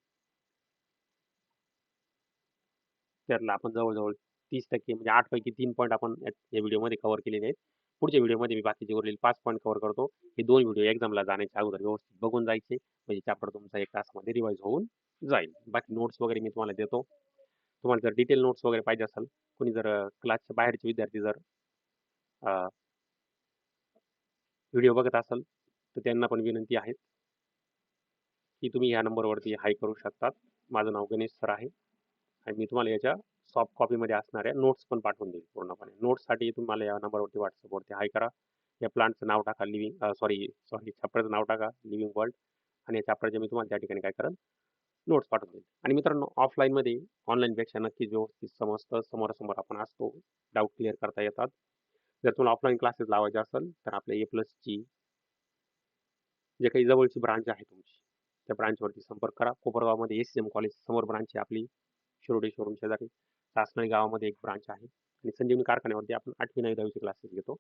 त्यातला आपण जवळजवळ 30% म्हणजे 8 पैकी 3 पॉईंट आपण या व्हिडिओमध्ये कव्हर केलेले आहेत. पुढच्या व्हिडिओमध्ये मी बाकीचे उरलेले 5 पॉईंट कव्हर करतो. हे 2 व्हिडिओ एक्झामला जाण्याच्या अगोदर व्यवस्थित बघून जायचे, म्हणजे चॅप्टर तुमचा 1 तासामध्ये रिवाईज होऊन जाईल. बाकी नोट्स वगैरे मी तुम्हाला देतो. तुम्हाला जर डिटेल नोट्स वगैरे पाहिजे असेल, कोणी जर क्लासच्या बाहेरचे विद्यार्थी जर व्हिडिओ बघत असाल, तर त्यांना पण विनंती आहे की तुम्ही ह्या नंबरवरती हाय करू शकतात. माझं नाव गणेश सर आहे आणि मी तुम्हाला याच्या सॉफ्ट कॉपीमध्ये असणाऱ्या नोट्स पण पाठवून देईल पूर्णपणे. नोट्ससाठी तुम्हाला या नंबरवरती व्हॉट्सअपवरती हाय करा. या प्लांटचं नाव टाका, सॉरी चॅप्टरचं नाव टाका, लिव्हिंग वर्ल्ड, आणि या चॅप्टरचे मी तुम्हाला त्या ठिकाणी काय करेन, नोट्स पाठवून देईल. आणि मित्रांनो, ऑफलाईनमध्ये ऑनलाईनपेक्षा नक्कीच व्यवस्थित समजतं, समोरासमोर आपण असतो, डाऊट क्लिअर करता येतात. जर तुम्हाला ऑफलाईन क्लासेस लावायचे असेल तर आपल्या A+ची जे काही जवळची ब्रांच आहे तुमची, त्या ब्रांचवरती संपर्क करा. कोपरगावमध्ये SCM कॉलेज समोर ब्रांच आहे आपली, शिरोडी शोरूम शेजारी. सासनळी गावामध्ये एक ब्रांच आहे आणि संजीवनी कारखान्यावरती आपण 8वी 9वी 10वीचे क्लासेस घेतो.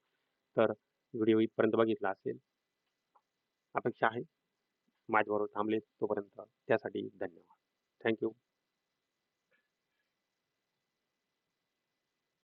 तर व्हिडिओ इथपर्यंत बघितला असेल. अपेक्षा आहे माझ्याबरोबर थांबले तोपर्यंत. त्यासाठी धन्यवाद. Thank you.